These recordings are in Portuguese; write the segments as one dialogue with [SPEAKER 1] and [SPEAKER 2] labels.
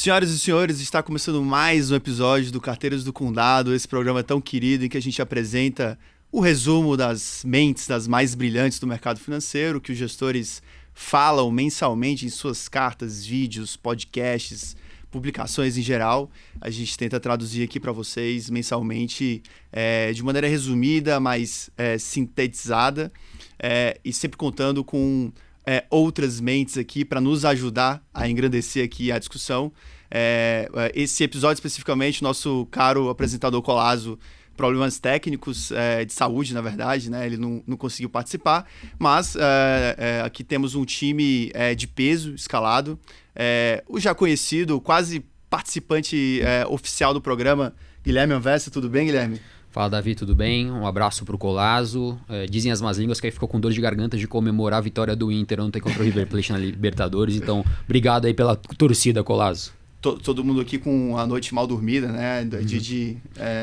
[SPEAKER 1] Senhoras e senhores, está começando mais um episódio do Carteiras do Condado, esse programa tão querido em que a gente apresenta o resumo das mentes das mais brilhantes do mercado financeiro, que os gestores falam mensalmente em suas cartas, vídeos, podcasts, publicações em geral. A gente tenta traduzir aqui para vocês mensalmente de maneira resumida, mas sintetizada, e sempre contando com outras mentes aqui para nos ajudar a engrandecer aqui a discussão. Esse episódio especificamente, nosso caro apresentador Colasso, problemas técnicos de saúde, na verdade, né? Ele não conseguiu participar, mas aqui temos um time de peso escalado, o já conhecido, quase participante oficial do programa, Guilherme Anversa. Tudo bem, Guilherme?
[SPEAKER 2] Fala, Davi, tudo bem? Um abraço pro Colasso. Dizem as más línguas que aí ficou com dor de garganta de comemorar a vitória do Inter ontem contra o River Plate na Libertadores. Então, obrigado aí pela torcida, Colasso.
[SPEAKER 1] Todo mundo aqui com a noite mal dormida, né? De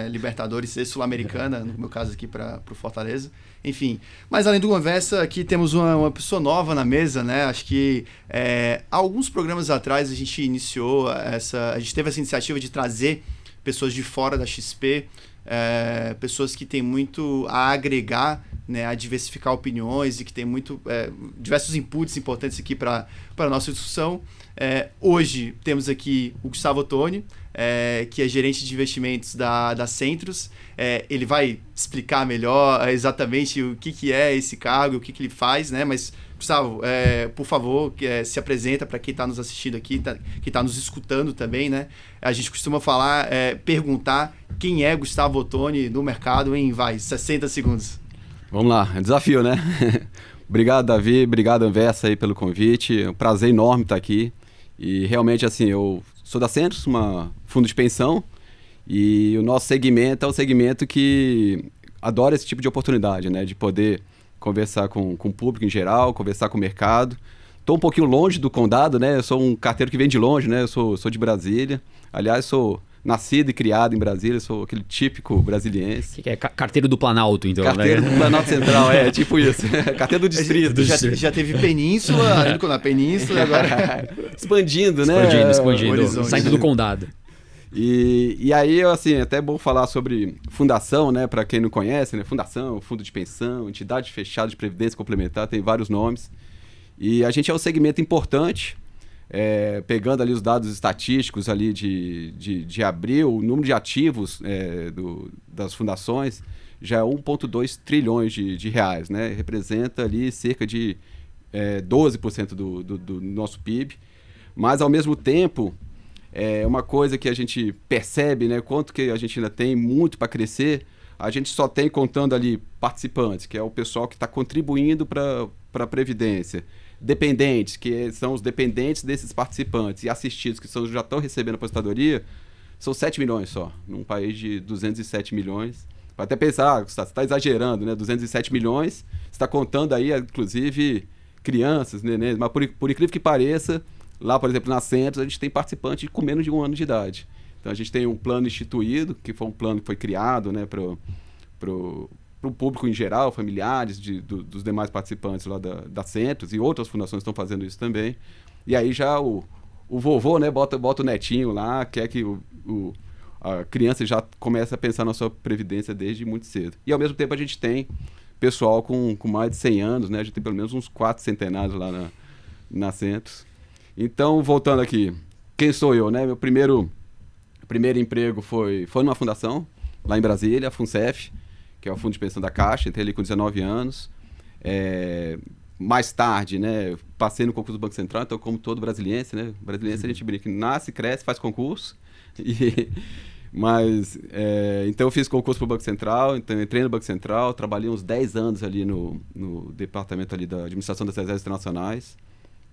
[SPEAKER 1] Libertadores e Sul-Americana, no meu caso aqui para o Fortaleza. Enfim, mas além do Conversa, aqui temos uma pessoa nova na mesa, né? Acho que alguns programas atrás a gente iniciou a gente teve essa iniciativa de trazer pessoas de fora da XP, pessoas que têm muito a agregar, né, a diversificar opiniões e que tem diversos inputs importantes aqui para a nossa discussão. Hoje temos aqui o Gustavo Ottoni, que é gerente de investimentos da Centros. Ele vai explicar melhor exatamente o que é esse cargo, o que ele faz, né? Mas, Gustavo, por favor, se apresenta para quem está nos assistindo aqui, que está nos escutando também, né? A gente costuma perguntar quem é Gustavo Ottoni no mercado em 60 segundos.
[SPEAKER 3] Vamos lá, é desafio, né? Obrigado, Davi, obrigado, Anversa, aí pelo convite. É um prazer enorme estar aqui. E realmente, assim, eu sou da Centros, uma fundo de pensão, e o nosso segmento é um segmento que adora esse tipo de oportunidade, né? De poder conversar com o público em geral, conversar com o mercado. Estou um pouquinho longe do condado, né? Eu sou um carteiro que vem de longe, né? Eu sou de Brasília. Aliás, sou nascido e criado em Brasília, sou aquele típico brasiliense.
[SPEAKER 2] Que é carteiro do Planalto, então.
[SPEAKER 3] Carteiro do Planalto Central, tipo isso. Carteiro do distrito.
[SPEAKER 1] Já teve Península, indo na Península, agora
[SPEAKER 3] expandindo, né?
[SPEAKER 2] Expandindo, saindo do condado.
[SPEAKER 3] E aí, assim, é até bom falar sobre fundação, né? Para quem não conhece, né? Fundação, fundo de pensão, entidade fechada de previdência complementar, tem vários nomes. E a gente é um segmento importante. Pegando ali os dados estatísticos ali de abril, o número de ativos das fundações já é 1,2 trilhões de reais, né? Representa ali cerca de 12% do nosso PIB, mas ao mesmo tempo uma coisa que a gente percebe, né? Quanto que a gente ainda tem muito para crescer, a gente só tem contando ali participantes, que é o pessoal que está contribuindo para a Previdência. Dependentes, que são os dependentes desses participantes, e assistidos, que já estão recebendo aposentadoria, são 7 milhões só, num país de 207 milhões. Vai até pensar, você está exagerando, né? 207 milhões, você está contando aí, inclusive, crianças, neném, mas por incrível que pareça, lá, por exemplo, na Centros, a gente tem participantes com menos de 1 ano de idade. Então, a gente tem um plano instituído, que foi um plano que foi criado, né, para o público em geral, familiares dos demais participantes lá da Centros, e outras fundações estão fazendo isso também. E aí já o vovô, né, bota o netinho lá, quer que a criança já comece a pensar na sua previdência desde muito cedo. E ao mesmo tempo a gente tem pessoal com mais de 100 anos, né, a gente tem pelo menos uns 4 centenários lá na Centros. Então, voltando aqui, quem sou eu, né? Meu primeiro emprego foi numa fundação, lá em Brasília, a FUNCEF, que é o Fundo de Pensão da Caixa. Entrei ali com 19 anos. Mais tarde, né, passei no concurso do Banco Central, então como todo brasiliense, né? Brasiliense a gente brinca, nasce, cresce, faz concurso. Então eu fiz concurso para o Banco Central, então entrei no Banco Central, trabalhei uns 10 anos ali no departamento ali da Administração das Reservas Internacionais.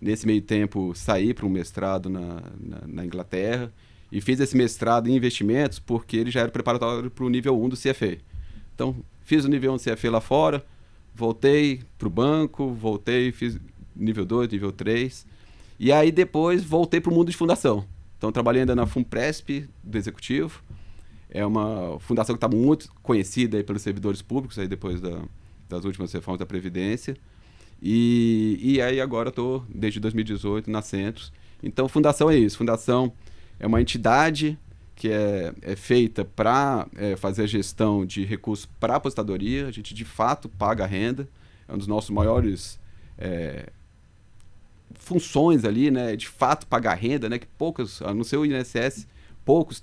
[SPEAKER 3] Nesse meio tempo saí para um mestrado na Inglaterra e fiz esse mestrado em investimentos porque ele já era preparatório para o nível 1 do CFA. Então, fiz o nível 1 do CFA lá fora, voltei para o banco, fiz nível 2, nível 3, e aí depois voltei para o mundo de fundação. Então, trabalhei ainda na FUNPRESP do Executivo, é uma fundação que está muito conhecida aí pelos servidores públicos, aí depois das últimas reformas da Previdência, e aí agora estou, desde 2018, na Centros. Então, fundação é isso, fundação é uma entidade que é feita para fazer a gestão de recursos para a aposentadoria. A gente, de fato, paga a renda. É um dos nossos maiores funções ali, né? De fato, pagar renda, né? Que poucos, a não ser o INSS, poucos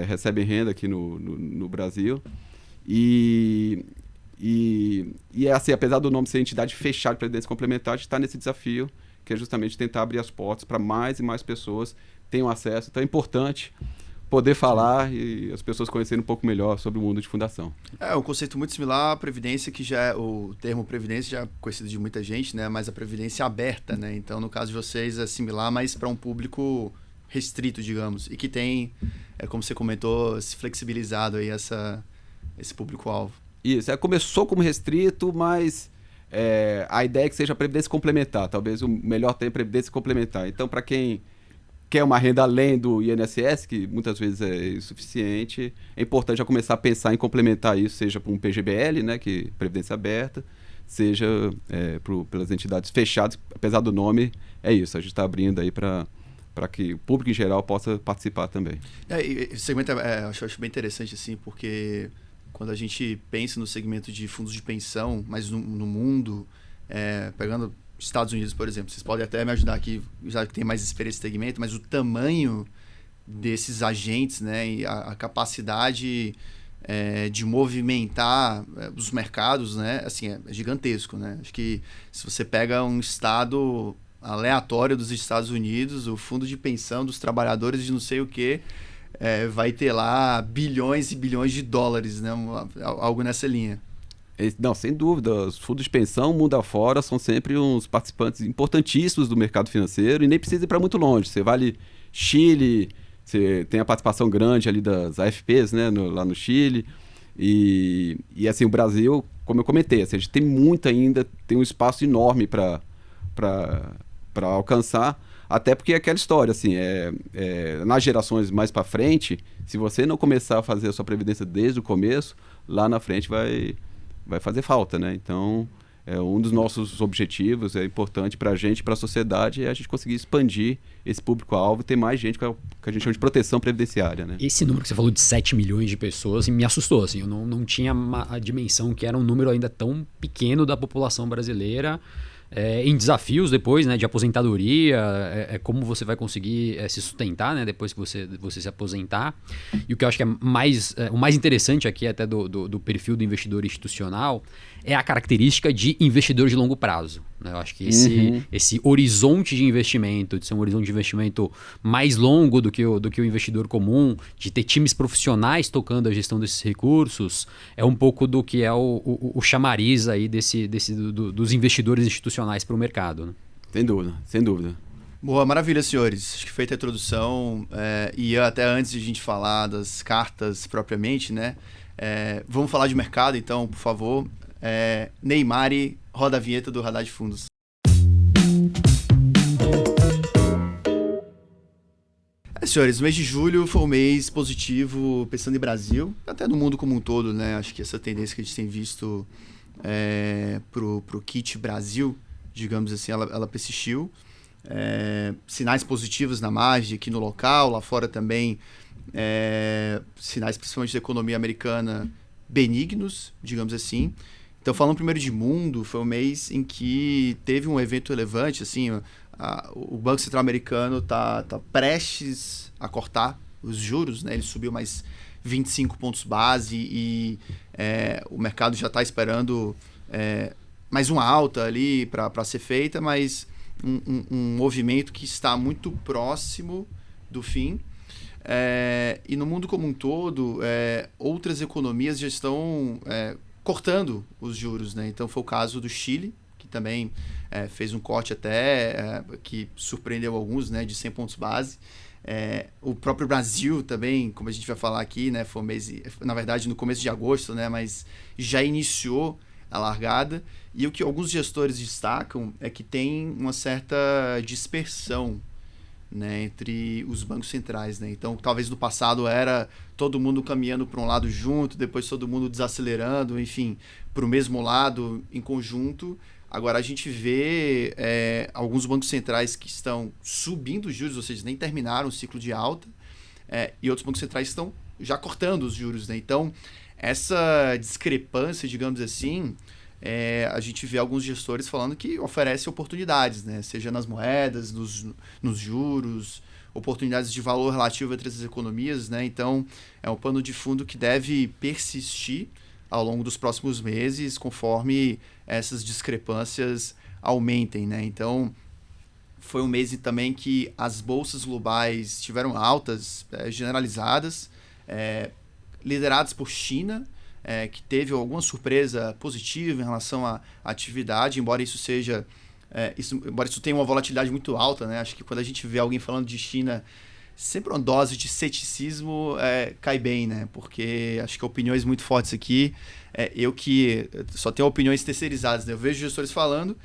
[SPEAKER 3] recebem renda aqui no Brasil. E assim, apesar do nome ser entidade fechada de previdência complementar, a gente está nesse desafio, que é justamente tentar abrir as portas para mais e mais pessoas tenham acesso. Então é importante poder falar e as pessoas conhecerem um pouco melhor sobre o mundo de fundação.
[SPEAKER 1] É um conceito muito similar à previdência, que já o termo previdência já é conhecido de muita gente, né? Mas a previdência aberta, né? Então, no caso de vocês, é similar, mas para um público restrito, digamos, e que tem, como você comentou, se flexibilizado aí esse público-alvo.
[SPEAKER 3] Isso, começou como restrito, mas a ideia é que seja previdência complementar. Talvez o melhor tenha previdência complementar. Então, para quem quer uma renda além do INSS, que muitas vezes é insuficiente, é importante já começar a pensar em complementar isso, seja para um PGBL, né, que é previdência aberta, seja pelas entidades fechadas. Apesar do nome, é isso. A gente está abrindo aí para que o público em geral possa participar também.
[SPEAKER 1] Esse segmento eu acho bem interessante, assim, porque quando a gente pensa no segmento de fundos de pensão, mas no mundo, pegando Estados Unidos, por exemplo, vocês podem até me ajudar aqui, já que tem mais experiência nesse segmento, mas o tamanho desses agentes, né, e a capacidade de movimentar os mercados, né, assim, é gigantesco, né? Acho que se você pega um estado aleatório dos Estados Unidos, o fundo de pensão dos trabalhadores de não sei o quê, vai ter lá bilhões e bilhões de dólares, né? Algo nessa linha.
[SPEAKER 3] Não, sem dúvida. Os fundos de pensão, mundo afora, são sempre uns participantes importantíssimos do mercado financeiro e nem precisa ir para muito longe. Você vai ali, Chile, você tem a participação grande ali das AFPs, né, lá no Chile. E assim, o Brasil, como eu comentei, assim, a gente tem muito ainda, tem um espaço enorme para alcançar, até porque é aquela história, assim, nas gerações mais para frente, se você não começar a fazer a sua previdência desde o começo, lá na frente vai fazer falta, né? Então, um dos nossos objetivos, importante para a gente, para a sociedade, é a gente conseguir expandir esse público-alvo e ter mais gente com que a gente chama de proteção previdenciária, né?
[SPEAKER 2] Esse número que você falou de 7 milhões de pessoas me assustou, assim, eu não tinha a dimensão que era um número ainda tão pequeno da população brasileira. Em desafios depois, né, de aposentadoria, como você vai conseguir se sustentar, né, depois que você se aposentar. E o que eu acho que o mais interessante aqui até do perfil do investidor institucional é a característica de investidor de longo prazo, né? Eu acho que esse horizonte de investimento, de ser um horizonte de investimento mais longo do que o investidor comum, de ter times profissionais tocando a gestão desses recursos, é um pouco do que é o chamariz aí dos investidores institucionais para o mercado, né?
[SPEAKER 3] Sem dúvida, sem dúvida.
[SPEAKER 1] Boa, maravilha, senhores. Acho que feita a introdução, e até antes de a gente falar das cartas propriamente, né? Vamos falar de mercado, então, por favor. Neymar, roda a vinheta do Radar de Fundos. Senhores, o mês de julho foi um mês positivo, pensando em Brasil, até no mundo como um todo, né? Acho que essa tendência que a gente tem visto pro kit Brasil, digamos assim, ela persistiu. Sinais positivos na margem aqui no local, lá fora também, sinais principalmente da economia americana benignos, digamos assim. Então, falando primeiro de mundo, foi um mês em que teve um evento relevante, assim, o Banco Central americano tá prestes a cortar os juros, né? Ele subiu mais 25 pontos base e o mercado já está esperando mais uma alta ali para ser feita, mas um movimento que está muito próximo do fim. E no mundo como um todo, outras economias já estão cortando os juros, né? Então foi o caso do Chile, que também fez um corte até que surpreendeu alguns, né, de 100 pontos base. O próprio Brasil também, como a gente vai falar aqui, né, foi um mês, na verdade no começo de agosto, né, mas já iniciou a largada. E o que alguns gestores destacam é que tem uma certa dispersão, né, entre os bancos centrais, né? Então, talvez no passado era todo mundo caminhando para um lado junto, depois todo mundo desacelerando, enfim, para o mesmo lado em conjunto. Agora, a gente vê alguns bancos centrais que estão subindo os juros, ou seja, nem terminaram o ciclo de alta, e outros bancos centrais estão já cortando os juros, né? Então, essa discrepância, digamos assim, a gente vê alguns gestores falando que oferece oportunidades, né? Seja nas moedas, nos juros, oportunidades de valor relativo entre as economias, né? Então, é um pano de fundo que deve persistir ao longo dos próximos meses, conforme essas discrepâncias aumentem, né? Então, foi um mês também que as bolsas globais tiveram altas generalizadas, lideradas por China, que teve alguma surpresa positiva em relação à atividade, embora isso seja... embora isso tenha uma volatilidade muito alta, né? Acho que quando a gente vê alguém falando de China, sempre uma dose de ceticismo cai bem, né? Porque acho que opiniões muito fortes aqui, eu que só tenho opiniões terceirizadas, né? Eu vejo gestores falando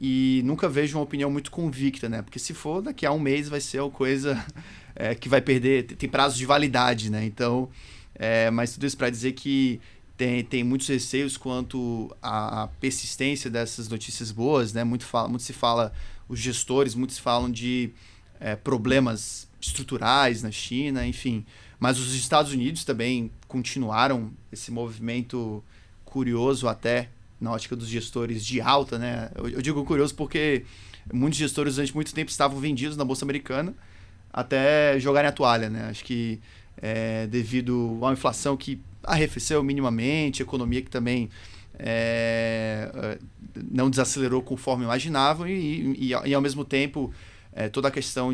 [SPEAKER 1] e nunca vejo uma opinião muito convicta, né? Porque se for, daqui a um mês vai ser uma coisa que vai perder, tem prazo de validade, né? Então, mas tudo isso para dizer que tem muitos receios quanto à persistência dessas notícias boas, né? Muito se fala, os gestores, muitos falam de problemas estruturais na China, enfim. Mas os Estados Unidos também continuaram esse movimento curioso até na ótica dos gestores de alta, né? Eu digo curioso porque muitos gestores durante muito tempo estavam vendidos na Bolsa Americana até jogarem a toalha, né? Acho que devido a uma inflação que arrefeceu minimamente, a economia que também não desacelerou conforme imaginavam e ao mesmo tempo toda a questão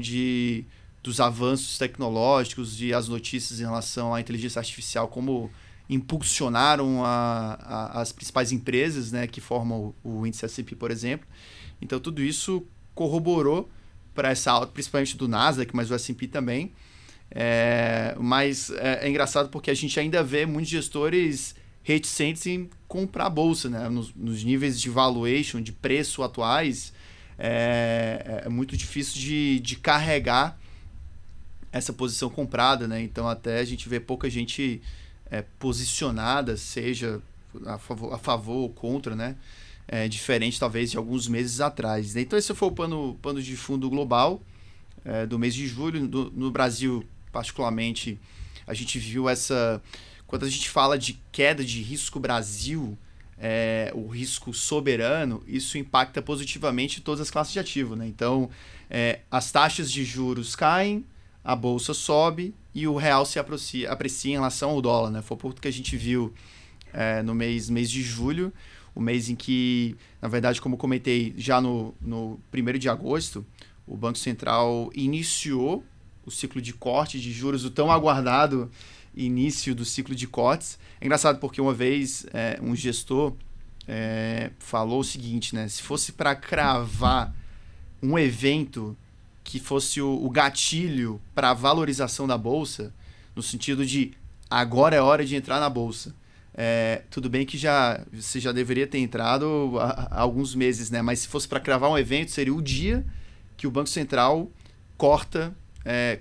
[SPEAKER 1] dos avanços tecnológicos e as notícias em relação à inteligência artificial, como impulsionaram as principais empresas, né, que formam o índice S&P, por exemplo. Então, tudo isso corroborou para essa alta, principalmente do Nasdaq, mas o S&P também. Mas é engraçado porque a gente ainda vê muitos gestores reticentes em comprar a bolsa, né? Nos níveis de valuation, de preço atuais, é muito difícil de carregar essa posição comprada, né? Então até a gente vê pouca gente posicionada, seja a favor ou contra, né? Diferente talvez de alguns meses atrás, né? Então esse foi o pano de fundo global do mês de julho. No Brasil, particularmente, a gente viu quando a gente fala de queda de risco Brasil, o risco soberano, isso impacta positivamente todas as classes de ativo, né? Então, as taxas de juros caem, a bolsa sobe e o real se aprecia em relação ao dólar, né? Foi o que a gente viu no mês de julho, o mês em que, na verdade, como eu comentei, já no 1º de agosto, o Banco Central iniciou o ciclo de corte de juros, o tão aguardado início do ciclo de cortes. É engraçado porque uma vez um gestor falou o seguinte, né? Se fosse para cravar um evento que fosse o gatilho para a valorização da bolsa, no sentido de agora é hora de entrar na bolsa. Tudo bem que você já deveria ter entrado há alguns meses, né? Mas se fosse para cravar um evento, seria o dia que o Banco Central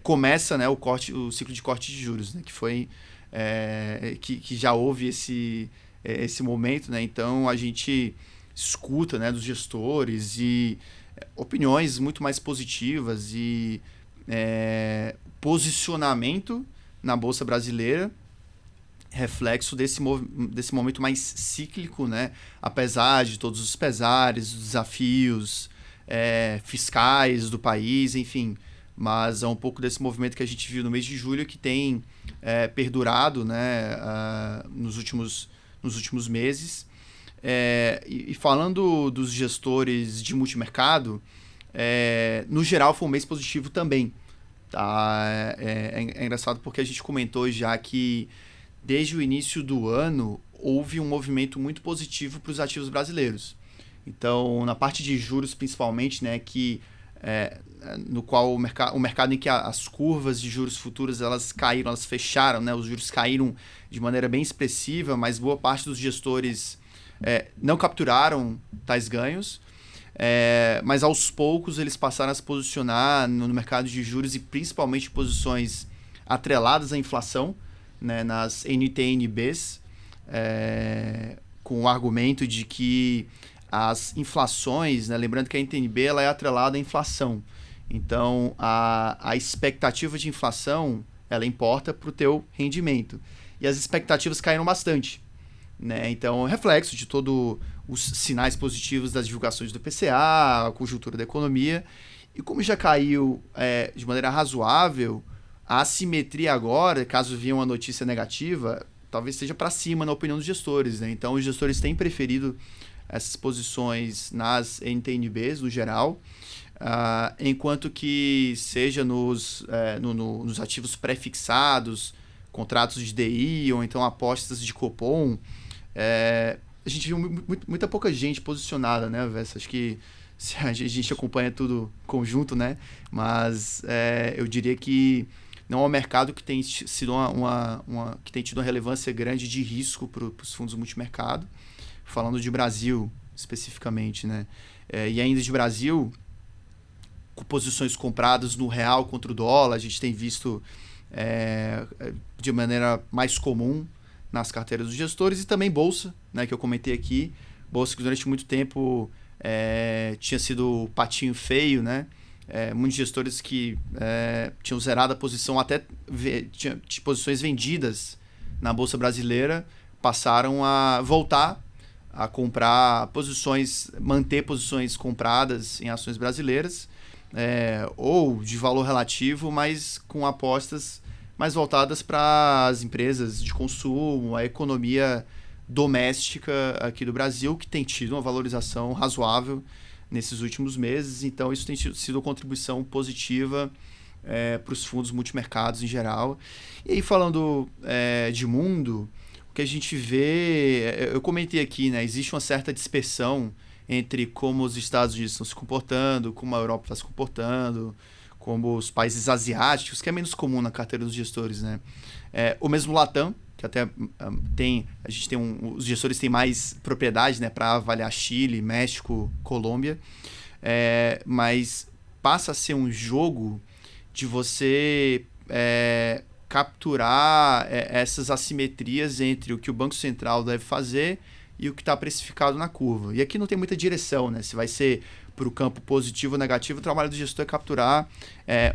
[SPEAKER 1] começa, né, o ciclo de corte de juros, né? Que foi que já houve esse momento, né? Então a gente escuta, né, dos gestores e opiniões muito mais positivas e posicionamento na Bolsa Brasileira, reflexo desse momento mais cíclico, né? Apesar de todos os pesares, os desafios fiscais do país, enfim. Mas é um pouco desse movimento que a gente viu no mês de julho que tem perdurado, né, nos últimos meses. E falando dos gestores de multimercado, no geral foi um mês positivo também. Tá? É engraçado porque a gente comentou já que desde o início do ano houve um movimento muito positivo para os ativos brasileiros. Então, na parte de juros principalmente, né, no qual o mercado em que as curvas de juros futuros elas caíram, elas fecharam, né, os juros caíram de maneira bem expressiva, mas boa parte dos gestores não capturaram tais ganhos, mas aos poucos eles passaram a se posicionar no mercado de juros e principalmente posições atreladas à inflação, né, nas NTN-Bs, com o argumento de que as inflações, né? Lembrando que a NTN-B ela é atrelada à inflação. Então, a expectativa de inflação, ela importa para o teu rendimento. E as expectativas caíram bastante, né? Então, reflexo de todos os sinais positivos das divulgações do IPCA, a conjuntura da economia. E como já caiu de maneira razoável, a assimetria agora, caso venha uma notícia negativa, talvez seja para cima na opinião dos gestores, né? Então, os gestores têm preferido essas posições nas NTN-Bs, no geral, enquanto que seja nos ativos pré-fixados, contratos de DI ou então apostas de Copom, a gente viu muita pouca gente posicionada, né, Vessa? Acho que a gente acompanha tudo conjunto, né? Mas eu diria que não é um mercado que tem sido que tem tido uma relevância grande de risco para os fundos multimercado, falando de Brasil especificamente, né? E ainda de Brasil, com posições compradas no real contra o dólar, a gente tem visto de maneira mais comum nas carteiras dos gestores, e também bolsa, né, que eu comentei aqui, bolsa que durante muito tempo tinha sido patinho feio, né? Muitos gestores que tinham zerado a posição, até tinha posições vendidas na bolsa brasileira, passaram a voltar a comprar posições, manter posições compradas em ações brasileiras, ou de valor relativo, mas com apostas mais voltadas para as empresas de consumo, a economia doméstica aqui do Brasil, que tem tido uma valorização razoável nesses últimos meses. Então, isso tem sido uma contribuição positiva para os fundos multimercados em geral. E aí, falando de mundo, o que a gente vê, eu comentei aqui, né, existe uma certa dispersão entre como os Estados Unidos estão se comportando, como a Europa está se comportando, como os países asiáticos, que é menos comum na carteira dos gestores, né? O mesmo Latam, que até os gestores têm mais propriedade, né, para avaliar Chile, México, Colômbia, mas passa a ser um jogo de você capturar essas assimetrias entre o que o Banco Central deve fazer e o que está precificado na curva. E aqui não tem muita direção, né? Se vai ser para o campo positivo ou negativo, o trabalho do gestor é capturar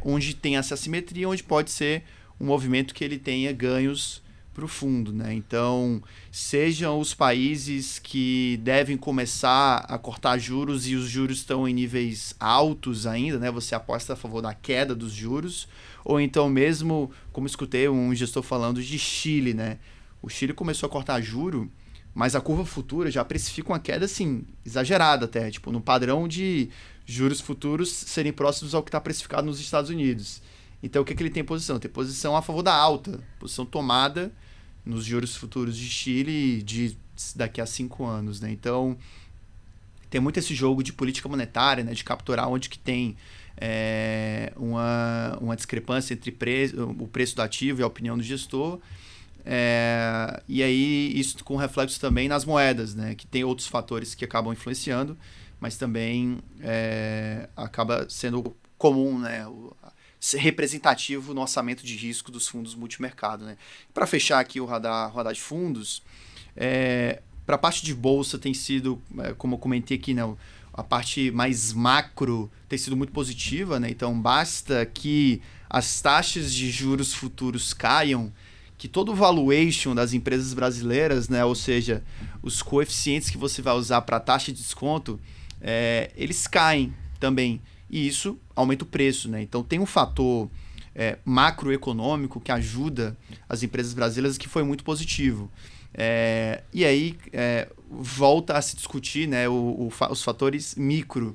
[SPEAKER 1] onde tem essa assimetria, onde pode ser um movimento que ele tenha ganhos para o fundo, né? Então, sejam os países que devem começar a cortar juros e os juros estão em níveis altos ainda, né? Você aposta a favor da queda dos juros, ou então mesmo, como escutei um gestor falando de Chile, né? O Chile começou a cortar juro, mas a curva futura já precifica uma queda, assim, exagerada até, tipo, no padrão de juros futuros serem próximos ao que está precificado nos Estados Unidos. Então, o que ele tem posição? Tem posição a favor da alta, posição tomada nos juros futuros de Chile daqui a 5 anos, né? Então, tem muito esse jogo de política monetária, né? De capturar onde que tem uma discrepância entre o preço do ativo e a opinião do gestor. E aí, isso com reflexo também nas moedas, né? Que tem outros fatores que acabam influenciando, mas também acaba sendo comum, né? Ser representativo no orçamento de risco dos fundos multimercado, né? Para fechar aqui o radar de fundos, para a parte de bolsa tem sido, como eu comentei aqui, né, a parte mais macro tem sido muito positiva, né? Então basta que as taxas de juros futuros caiam, que todo o valuation das empresas brasileiras, né, ou seja, os coeficientes que você vai usar para a taxa de desconto, eles caem também. E isso aumenta o preço, né? Então tem um fator macroeconômico que ajuda as empresas brasileiras que foi muito positivo. E aí volta a se discutir, né, os fatores micro,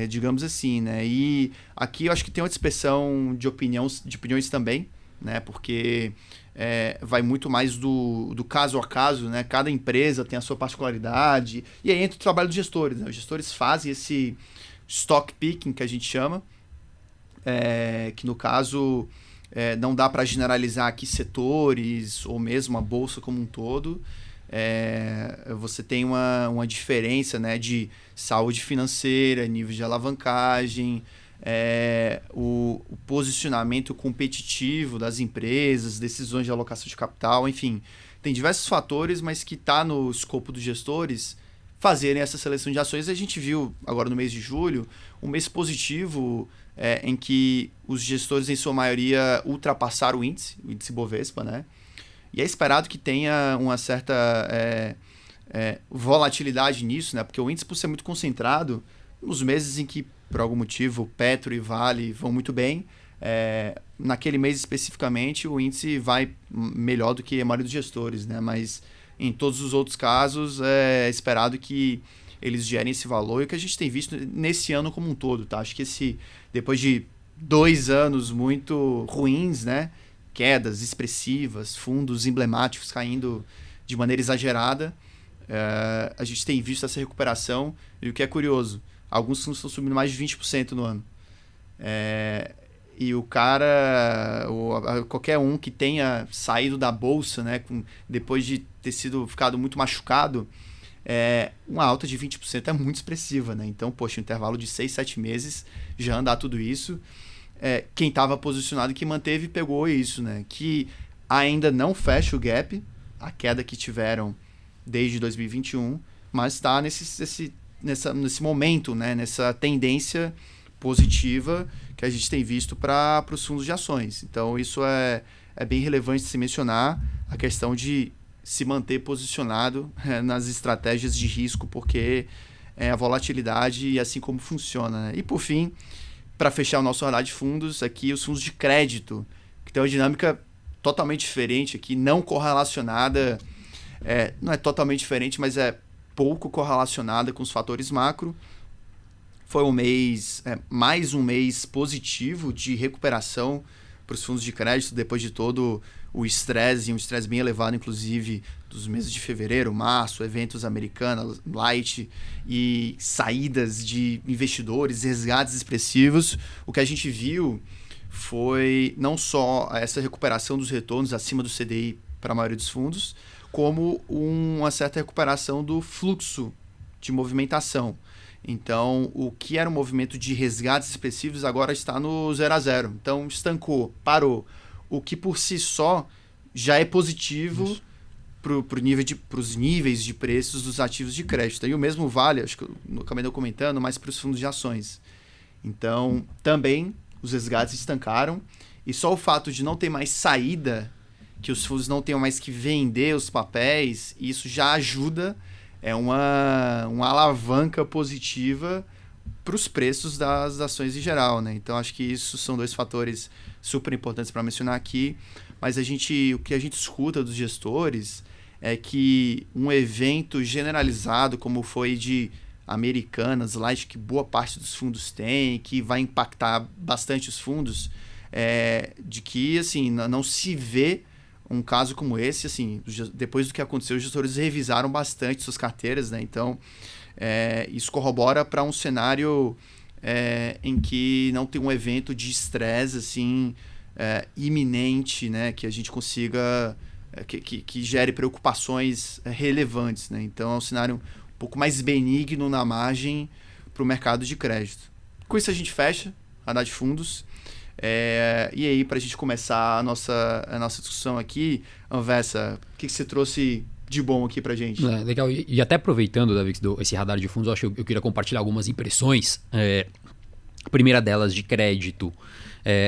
[SPEAKER 1] digamos assim, né? E aqui eu acho que tem uma dispersão de opiniões também, né? Porque vai muito mais do caso a caso, né? Cada empresa tem a sua particularidade. E aí entra o trabalho dos gestores, né? Os gestores fazem esse stock picking, que a gente chama, que no caso não dá para generalizar aqui setores ou mesmo a bolsa como um todo. Você tem uma diferença, né, de saúde financeira, nível de alavancagem, o posicionamento competitivo das empresas, decisões de alocação de capital, enfim, tem diversos fatores, mas que está no escopo dos gestores fazerem essa seleção de ações. A gente viu agora no mês de julho um mês positivo em que os gestores, em sua maioria, ultrapassaram o índice Bovespa, né? E é esperado que tenha uma certa volatilidade nisso, né? Porque o índice, por ser muito concentrado, nos meses em que, por algum motivo, Petro e Vale vão muito bem, naquele mês especificamente, o índice vai melhor do que a maioria dos gestores, né? Mas em todos os outros casos, é esperado que eles gerem esse valor, e o que a gente tem visto nesse ano como um todo, tá? Acho que depois de 2 anos muito ruins, né? Quedas expressivas, fundos emblemáticos caindo de maneira exagerada, a gente tem visto essa recuperação, e o que é curioso, alguns fundos estão subindo mais de 20% no ano. E o cara, qualquer um que tenha saído da bolsa, né, depois de ter ficado muito machucado, uma alta de 20% é muito expressiva, né? Então, poxa, um intervalo de 6, 7 meses já andar tudo isso. Quem estava posicionado que manteve pegou isso, né? Que ainda não fecha o gap, a queda que tiveram desde 2021, mas está nesse momento, né? Nessa tendência positiva que a gente tem visto para os fundos de ações. Então, isso é bem relevante se mencionar, a questão de se manter posicionado nas estratégias de risco, porque a volatilidade e assim como funciona, né? E, por fim, para fechar o nosso radar de fundos, aqui os fundos de crédito, que tem uma dinâmica totalmente diferente aqui, não correlacionada, não é totalmente diferente, mas é pouco correlacionada com os fatores macro. Foi mais um mês positivo de recuperação para os fundos de crédito, depois de todo o estresse, um estresse bem elevado, inclusive, dos meses de fevereiro, março, eventos americanos, light e saídas de investidores, resgates expressivos. O que a gente viu foi não só essa recuperação dos retornos acima do CDI para a maioria dos fundos, como uma certa recuperação do fluxo de movimentação. Então, o que era um movimento de resgates expressivos agora está no 0 a 0. Então, estancou, parou. O que por si só já é positivo para os níveis de preços dos ativos de crédito. E o mesmo vale, acho que eu acabei não comentando, mas para os fundos de ações. Então, também os resgates estancaram, e só o fato de não ter mais saída, que os fundos não tenham mais que vender os papéis, isso já ajuda, uma alavanca positiva para os preços das ações em geral, né? Então, acho que isso são 2 fatores super importantes para mencionar aqui, mas o que a gente escuta dos gestores é que um evento generalizado, como foi de Americanas, lá que boa parte dos fundos tem, que vai impactar bastante os fundos, de que assim, não se vê um caso como esse, assim, depois do que aconteceu, os gestores revisaram bastante suas carteiras, né? Então, isso corrobora para um cenário em que não tem um evento de estresse assim, iminente, né? Que a gente consiga, que gere preocupações relevantes, né? Então, é um cenário um pouco mais benigno na margem para o mercado de crédito. Com isso, a gente fecha a radar de fundos. E aí, para a gente começar a nossa discussão aqui, Anversa, o que você trouxe de bom aqui para a gente?
[SPEAKER 2] Legal, e até aproveitando, Davi, esse radar de fundos, eu queria compartilhar algumas impressões. A primeira delas de crédito.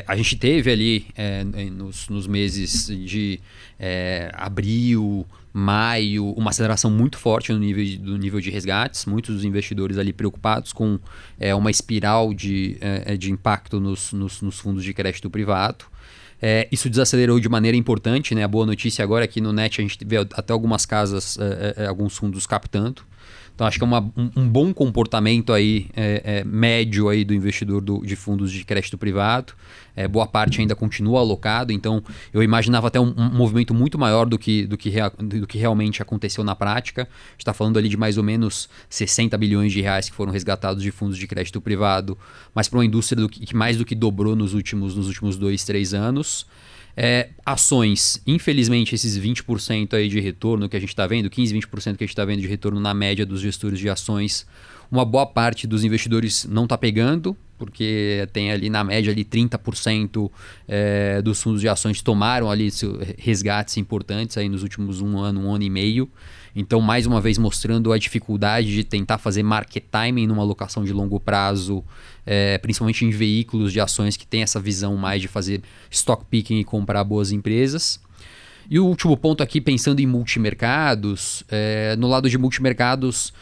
[SPEAKER 2] A gente teve ali nos meses de abril, maio, uma aceleração muito forte no nível de resgates, muitos investidores ali preocupados com uma espiral de impacto nos fundos de crédito privado. Isso desacelerou de maneira importante, né? A boa notícia agora é que no net a gente vê até algumas casas, alguns fundos captando. Então, acho que é um bom comportamento aí, médio aí do investidor de fundos de crédito privado. Boa parte ainda continua alocado, então eu imaginava até um movimento muito maior do que realmente aconteceu na prática. A gente está falando ali de mais ou menos 60 bilhões de reais que foram resgatados de fundos de crédito privado, mas para uma indústria que mais do que dobrou nos últimos 2, 3 anos. Ações, infelizmente esses 20% aí de retorno que a gente está vendo, 15, 20% que a gente está vendo de retorno na média dos gestores de ações, uma boa parte dos investidores não está pegando, porque tem ali na média ali 30% dos fundos de ações tomaram ali resgates importantes aí nos últimos um ano e meio. Então, mais uma vez mostrando a dificuldade de tentar fazer market timing numa alocação de longo prazo, principalmente em veículos de ações que tem essa visão mais de fazer stock picking e comprar boas empresas. E o último ponto aqui, pensando em multimercados, no lado de multimercados,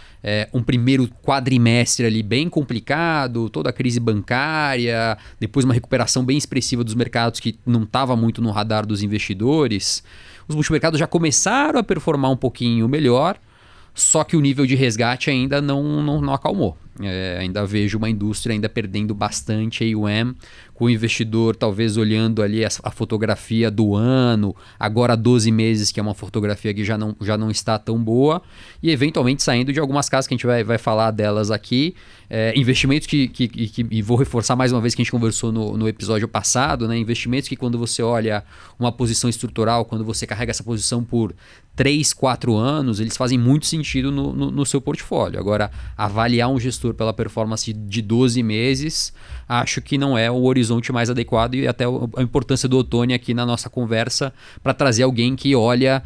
[SPEAKER 2] um primeiro quadrimestre ali bem complicado, toda a crise bancária, depois uma recuperação bem expressiva dos mercados que não estava muito no radar dos investidores. Os multimercados já começaram a performar um pouquinho melhor, só que o nível de resgate ainda não acalmou. Ainda vejo uma indústria ainda perdendo bastante AUM, com o investidor talvez olhando ali a fotografia do ano, agora 12 meses, que é uma fotografia que já não está tão boa, e eventualmente saindo de algumas casas que a gente vai falar delas aqui, investimentos e vou reforçar mais uma vez que a gente conversou no episódio passado, né? Investimentos que quando você olha uma posição estrutural, quando você carrega essa posição por 3, 4 anos, eles fazem muito sentido no seu portfólio. Agora, avaliar um gestor pela performance de 12 meses, acho que não é o horizonte mais adequado, e até a importância do Ottoni aqui na nossa conversa para trazer alguém que olha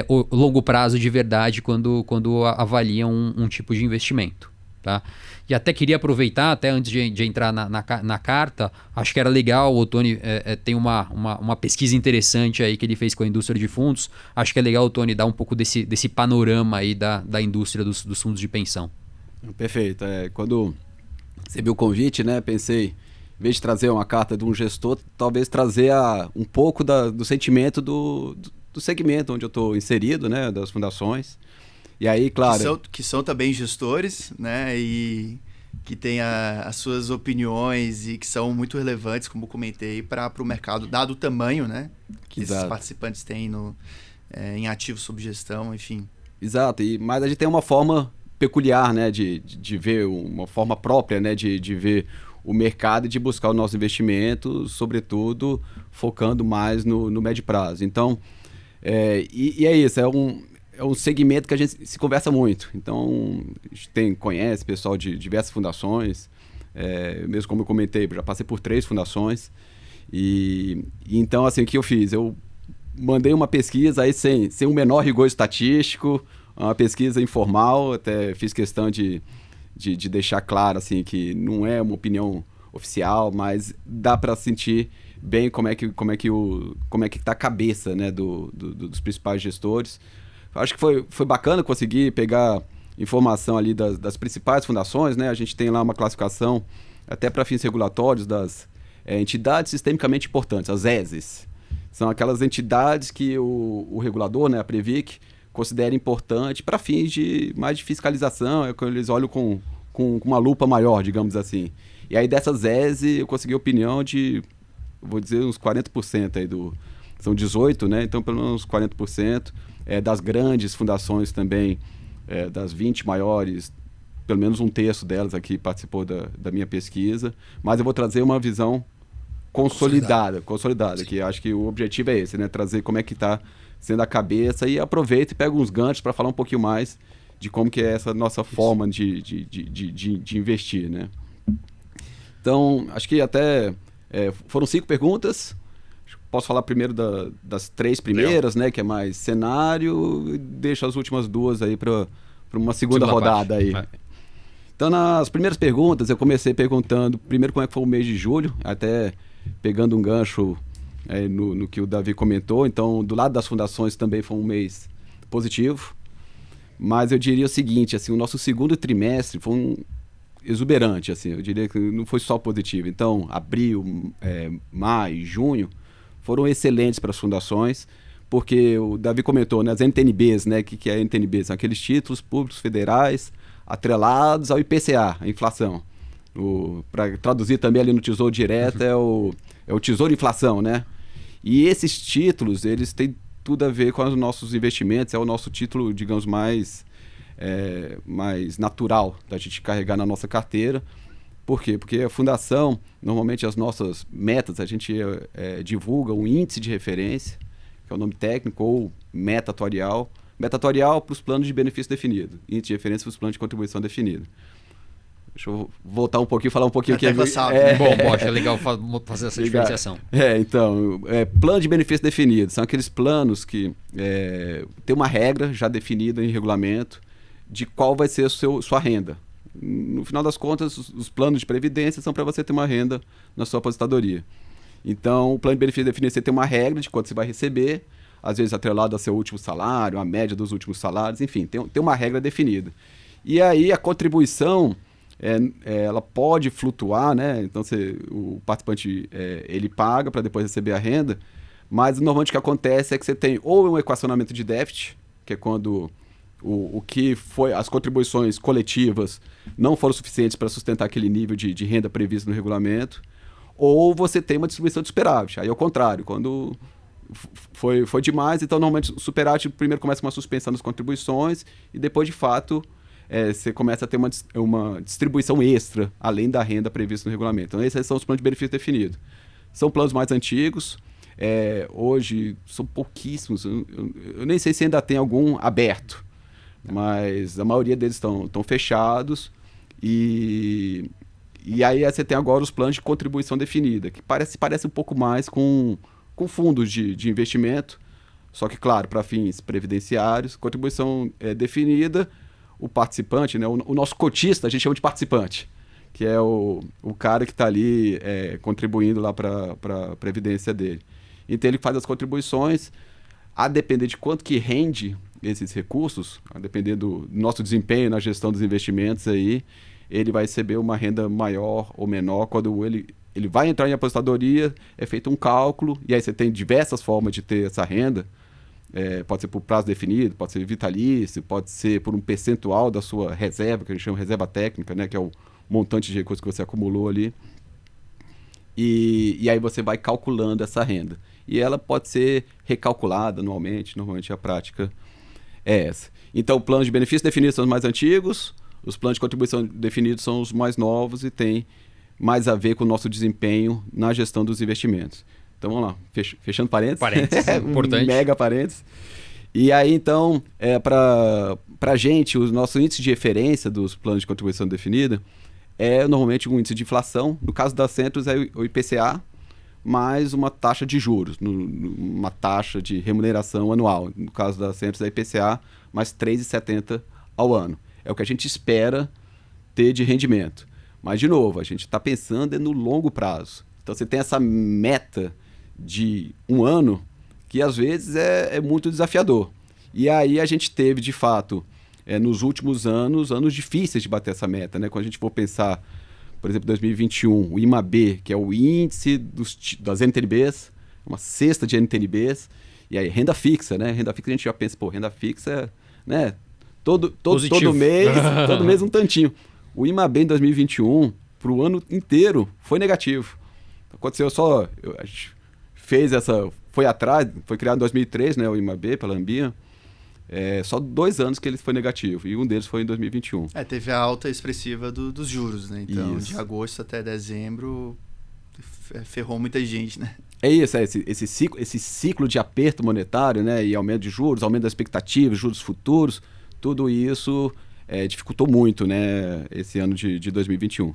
[SPEAKER 2] o longo prazo de verdade quando avalia um tipo de investimento. Tá? E até queria aproveitar, até antes de entrar na carta, acho que era legal, o Ottoni tem uma pesquisa interessante aí que ele fez com a indústria de fundos, acho que é legal o Ottoni dar um pouco desse panorama aí da indústria dos fundos de pensão.
[SPEAKER 3] Perfeito. Quando recebi o convite, né, pensei, em vez de trazer uma carta de um gestor, talvez trazer um pouco do sentimento do segmento onde eu estou inserido, né, das fundações. E aí, claro...
[SPEAKER 1] Que são também gestores, né? E que têm as suas opiniões e que são muito relevantes, como comentei, para o mercado, dado o tamanho, né? Que esses participantes têm em ativos sob gestão, enfim.
[SPEAKER 3] Exato. Mas a gente tem uma forma peculiar, né? De ver, uma forma própria, né? De ver o mercado e de buscar o nosso investimento, sobretudo focando mais no médio prazo. Então, e é isso, é um segmento que a gente se conversa muito. Então, a gente conhece pessoal de diversas fundações, mesmo como eu comentei, já passei por 3 fundações. E então, assim, o que eu fiz? Eu mandei uma pesquisa aí sem o menor rigor estatístico, uma pesquisa informal, até fiz questão de deixar claro assim, que não é uma opinião oficial, mas dá para sentir bem como é que está a cabeça, né, dos principais gestores. Acho que foi bacana conseguir pegar informação ali das principais fundações, né? A gente tem lá uma classificação, até para fins regulatórios, das entidades sistemicamente importantes, as ESES. São aquelas entidades que o regulador, né, a Previc, considera importante para fins mais de fiscalização, quando eles olham com uma lupa maior, digamos assim. E aí dessas ESES eu consegui a opinião de, vou dizer, uns 40% aí são 18, né? Então pelo menos uns 40%. Das grandes fundações também, das 20 maiores, pelo menos um terço delas aqui participou da minha pesquisa, mas eu vou trazer uma visão consolidada, que acho que o objetivo é esse, né? Trazer como é que está sendo a cabeça, e aproveita e pega uns ganchos para falar um pouquinho mais de como que é essa nossa forma de investir, né? Então, acho que até foram 5 perguntas. Posso falar primeiro das 3 primeiras, né, que é mais cenário, e deixo as últimas 2 aí para uma segunda rodada aí. Então, nas primeiras perguntas, eu comecei perguntando primeiro como é que foi o mês de julho, até pegando um gancho no que o Davi comentou. Então, do lado das fundações também foi um mês positivo, mas eu diria o seguinte, assim, o nosso segundo trimestre foi exuberante, assim, eu diria que não foi só positivo. Então, abril, maio, junho, foram excelentes para as fundações, porque o Davi comentou, né, as NTNBs, né, que é NTNB? São aqueles títulos públicos federais atrelados ao IPCA, a inflação. Para traduzir também ali no Tesouro Direto, é o Tesouro Inflação, né? E esses títulos, eles têm tudo a ver com os nossos investimentos, é o nosso título, digamos, mais natural da gente carregar na nossa carteira. Por quê? Porque a fundação, normalmente as nossas metas, a gente divulga um índice de referência, que é o nome técnico, ou meta atuarial. Meta atuarial para os planos de benefício definido, índice de referência para os planos de contribuição definido. Deixa eu voltar um pouquinho, falar um pouquinho aqui.
[SPEAKER 2] Bom, acho legal fazer essa diferenciação.
[SPEAKER 3] Então, plano de benefício definido. São aqueles planos que tem uma regra já definida em regulamento de qual vai ser a sua renda. No final das contas, os planos de previdência são para você ter uma renda na sua aposentadoria. Então, o plano de benefício definido, você tem uma regra de quanto você vai receber, às vezes atrelado ao seu último salário, a média dos últimos salários, enfim, tem uma regra definida. E aí a contribuição... ela pode flutuar, né? Então o participante ele paga para depois receber a renda, mas normalmente o que acontece é que você tem ou um equacionamento de déficit, que é quando o que foi as contribuições coletivas não foram suficientes para sustentar aquele nível de renda previsto no regulamento, ou você tem uma distribuição de superávit. Aí é o contrário, quando foi demais, então normalmente o superávit primeiro começa com uma suspensão das contribuições e depois de fato você começa a ter uma distribuição extra, além da renda prevista no regulamento. Então, esses são os planos de benefício definido. São planos mais antigos, hoje são pouquíssimos, eu nem sei se ainda tem algum aberto, mas a maioria deles estão fechados, e aí você tem agora os planos de contribuição definida, que parece um pouco mais com fundos de investimento, só que, claro, para fins previdenciários, contribuição definida. O participante, né, o nosso cotista, a gente chama de participante, que é o cara que está ali contribuindo lá para a previdência dele. Então ele faz as contribuições, a depender de quanto que rende esses recursos, a depender do nosso desempenho na gestão dos investimentos, aí, ele vai receber uma renda maior ou menor. Quando ele vai entrar em aposentadoria, é feito um cálculo, e aí você tem diversas formas de ter essa renda. Pode ser por prazo definido, pode ser vitalício, pode ser por um percentual da sua reserva, que a gente chama de reserva técnica, né, que é o montante de recursos que você acumulou ali. E aí você vai calculando essa renda. E ela pode ser recalculada anualmente, normalmente a prática é essa. Então, planos de benefício definidos são os mais antigos, os planos de contribuição definidos são os mais novos e tem mais a ver com o nosso desempenho na gestão dos investimentos. Então vamos lá, fechando parênteses.
[SPEAKER 2] Parênteses, importante.
[SPEAKER 3] Mega parênteses. E aí então, para a gente, o nosso índice de referência dos planos de contribuição definida é normalmente um índice de inflação. No caso da Centros é o IPCA, mais uma taxa de juros, uma taxa de remuneração anual. No caso da Centros é IPCA, mais 3,70 ao ano. É o que a gente espera ter de rendimento. Mas, de novo, a gente está pensando no longo prazo. Então você tem essa meta de um ano que às vezes é muito desafiador. E aí a gente teve, de fato, nos últimos anos difíceis de bater essa meta, né? Quando a gente for pensar, por exemplo, 2021, o IMAB, que é o índice das NTNBs, uma cesta de NTNBs, e aí renda fixa, né? Renda fixa a gente já pensa, renda fixa, né? Todo mês um tantinho. O IMAB em 2021, para o ano inteiro, foi negativo. Aconteceu só, a gente fez foi criado em 2003, né, o IMAB pela Ambima, só 2 anos que ele foi negativo, e um deles foi em 2021.
[SPEAKER 1] Teve a alta expressiva dos juros, né, então
[SPEAKER 3] isso.
[SPEAKER 1] De agosto até dezembro ferrou muita gente, né.
[SPEAKER 3] É isso, esse ciclo de aperto monetário, né, e aumento de juros, aumento das expectativas, juros futuros, tudo isso dificultou muito, né, esse ano de 2021.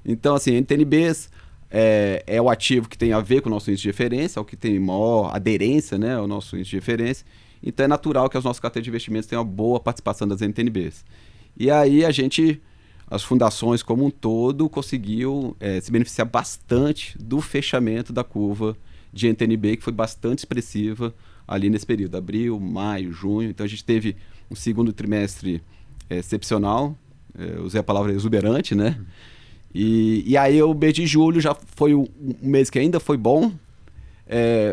[SPEAKER 3] Então, assim, NTNBs é o ativo que tem a ver com o nosso índice de referência, é o que tem maior aderência, né, ao nosso índice de referência. Então é natural que as nossas carteiras de investimentos tenham uma boa participação das NTNBs. E aí as fundações como um todo conseguiu se beneficiar bastante do fechamento da curva de NTNB, que foi bastante expressiva ali nesse período, abril, maio, junho. Então a gente teve um segundo trimestre excepcional, usei a palavra exuberante, né? E aí o mês de julho já foi um mês que ainda foi bom.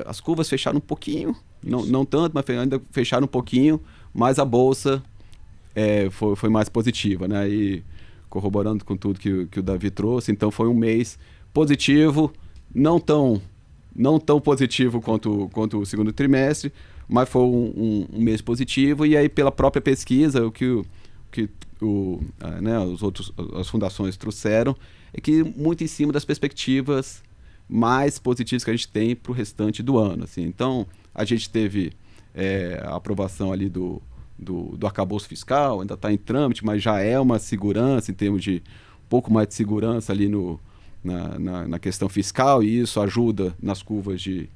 [SPEAKER 3] As curvas fecharam um pouquinho, não tanto, mas ainda fecharam um pouquinho, mas a bolsa foi mais positiva, né? E corroborando com tudo que o Davi trouxe, então foi um mês positivo, não tão positivo quanto o segundo trimestre, mas foi um mês positivo. E aí pela própria pesquisa, as fundações trouxeram é que muito em cima das perspectivas mais positivas que a gente tem para o restante do ano, assim. Então a gente teve a aprovação ali do arcabouço fiscal, ainda está em trâmite, mas já é uma segurança em termos de pouco mais de segurança ali na questão fiscal, e isso ajuda nas curvas de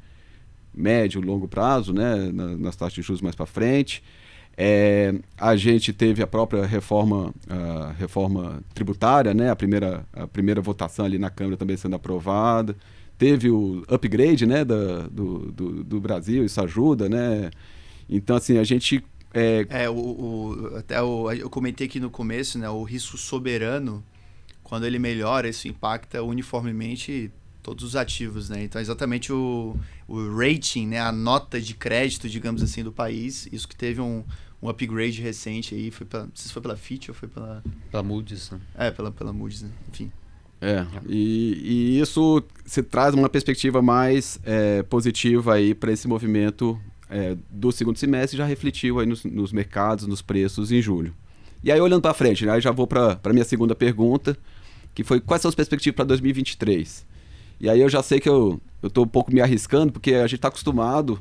[SPEAKER 3] médio e longo prazo, né, nas taxas de juros mais para frente. A gente teve a própria reforma tributária, né, a primeira votação ali na Câmara também sendo aprovada. Teve o upgrade, né, do Brasil, isso ajuda, né? Então, assim, a gente...
[SPEAKER 1] Eu comentei aqui no começo, né, o risco soberano, quando ele melhora, isso impacta uniformemente todos os ativos, né? Então, exatamente o rating, né, a nota de crédito, digamos assim, do país, isso que teve um upgrade recente aí, não sei se foi pela Fitch ou foi pela...
[SPEAKER 2] Pela Moody's, né?
[SPEAKER 1] Pela Moody's, né? Enfim.
[SPEAKER 3] E isso se traz uma perspectiva mais positiva aí para esse movimento do segundo semestre, já refletiu aí nos mercados, nos preços em julho. E aí, olhando para frente, né, aí já vou para a minha segunda pergunta, que foi: quais são as perspectivas para 2023? E aí eu já sei que eu estou um pouco me arriscando, porque a gente está acostumado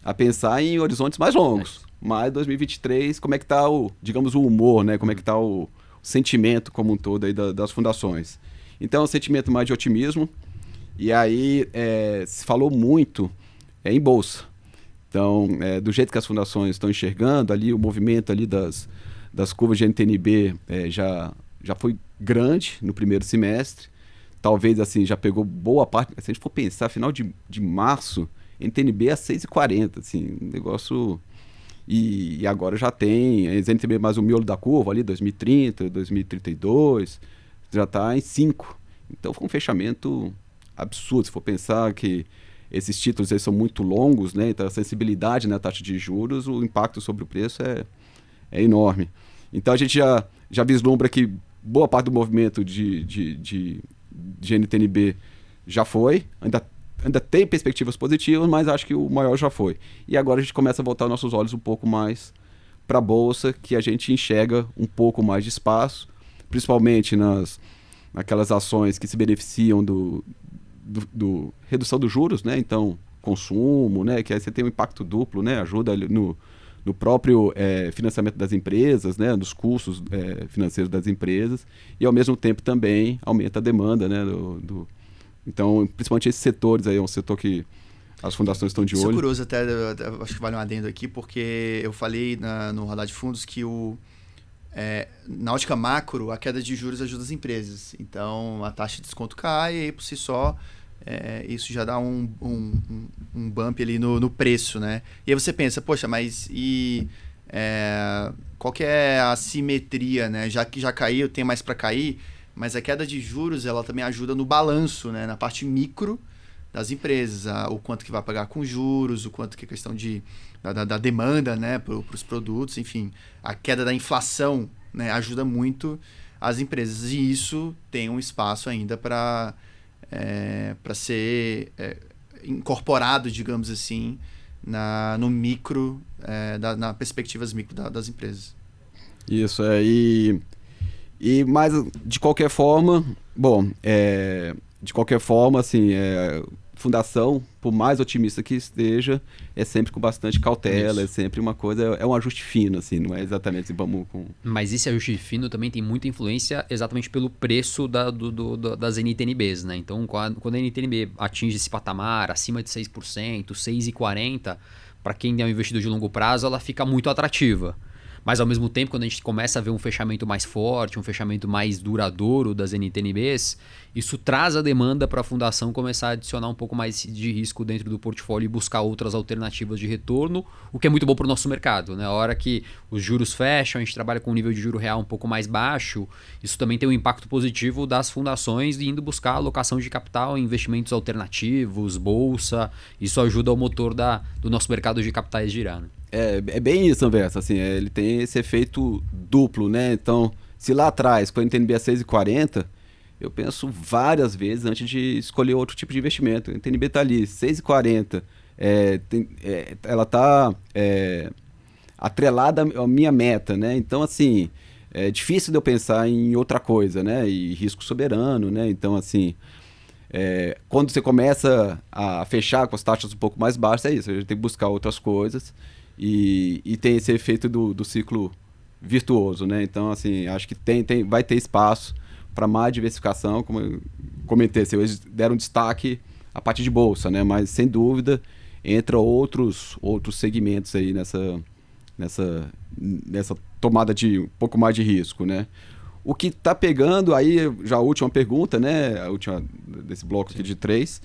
[SPEAKER 3] a pensar em horizontes mais longos. Mas 2023, como é que está o humor, né? Como é que está o sentimento como um todo aí das fundações? Então, é um sentimento mais de otimismo. E aí, se falou muito em bolsa. Então, do jeito que as fundações estão enxergando ali, o movimento ali das curvas de NTNB já foi grande no primeiro semestre. Talvez, assim, já pegou boa parte. Se a gente for pensar, final de março, NTNB a 6,40, assim, um negócio... E agora já tem NTNB mais o miolo da curva ali, 2030, 2032, já está em 5. Então foi um fechamento absurdo. Se for pensar que esses títulos eles são muito longos, né? Então a sensibilidade na taxa de juros, o impacto sobre o preço é enorme. Então a gente já vislumbra que boa parte do movimento de NTNB já foi, ainda tem perspectivas positivas, mas acho que o maior já foi. E agora a gente começa a voltar nossos olhos um pouco mais para a Bolsa, que a gente enxerga um pouco mais de espaço, principalmente naquelas ações que se beneficiam do redução dos juros, né? Então, consumo, né? Que aí você tem um impacto duplo, né? Ajuda no próprio financiamento das empresas, né? Nos custos financeiros das empresas, e ao mesmo tempo também aumenta a demanda, né? Então, principalmente esses setores aí, é um setor que as fundações estão de olho.
[SPEAKER 1] Isso é curioso até, acho que vale um adendo aqui, porque eu falei no Radar de Fundos que na ótica macro, a queda de juros ajuda as empresas. Então, a taxa de desconto cai e aí, por si só, isso já dá um bump ali no preço, né? E aí você pensa, poxa, mas qual que é a simetria, né? Já que já caiu, tem mais para cair, mas a queda de juros ela também ajuda no balanço, né? Na parte micro das empresas, o quanto que vai pagar com juros, o quanto que é questão da demanda, né, para os produtos, enfim. A queda da inflação, né, ajuda muito as empresas, e isso tem um espaço ainda para ser incorporado, digamos assim, no micro, na perspectivas micro das empresas.
[SPEAKER 3] Isso, mas, de qualquer forma, assim, fundação, por mais otimista que esteja, é sempre com bastante cautela,
[SPEAKER 2] Isso.
[SPEAKER 3] é sempre uma coisa, é um ajuste fino, assim, não é exatamente assim, vamos com...
[SPEAKER 2] Mas esse ajuste fino também tem muita influência exatamente pelo preço das NTNBs, né? Então, quando a NTNB atinge esse patamar acima de 6%, 6,40%, para quem é um investidor de longo prazo, ela fica muito atrativa. Mas, ao mesmo tempo, quando a gente começa a ver um fechamento mais forte, um fechamento mais duradouro das NTNBs, isso traz a demanda para a fundação começar a adicionar um pouco mais de risco dentro do portfólio e buscar outras alternativas de retorno, o que é muito bom para o nosso mercado, né? A hora que os juros fecham, a gente trabalha com um nível de juro real um pouco mais baixo, isso também tem um impacto positivo das fundações indo buscar alocação de capital em investimentos alternativos, bolsa. Isso ajuda o motor do nosso mercado de capitais girar, né?
[SPEAKER 3] É bem isso, Anversa, assim, ele tem esse efeito duplo, né? Então, se lá atrás, quando a NTNB é 6,40, eu penso várias vezes antes de escolher outro tipo de investimento. A NTNB está ali, 6,40, ela está atrelada à minha meta, né? Então, assim, é difícil de eu pensar em outra coisa, né? E risco soberano, né? Então, assim, quando você começa a fechar com as taxas um pouco mais baixas, é isso, a gente tem que buscar outras coisas. E tem esse efeito do ciclo virtuoso, né? Então, assim, acho que vai ter espaço para mais diversificação, como eu comentei, eles deram destaque à parte de bolsa, né? Mas sem dúvida entra outros segmentos aí nessa tomada de um pouco mais de risco, né? O que está pegando aí, já a última pergunta, né? A última desse bloco aqui de 3,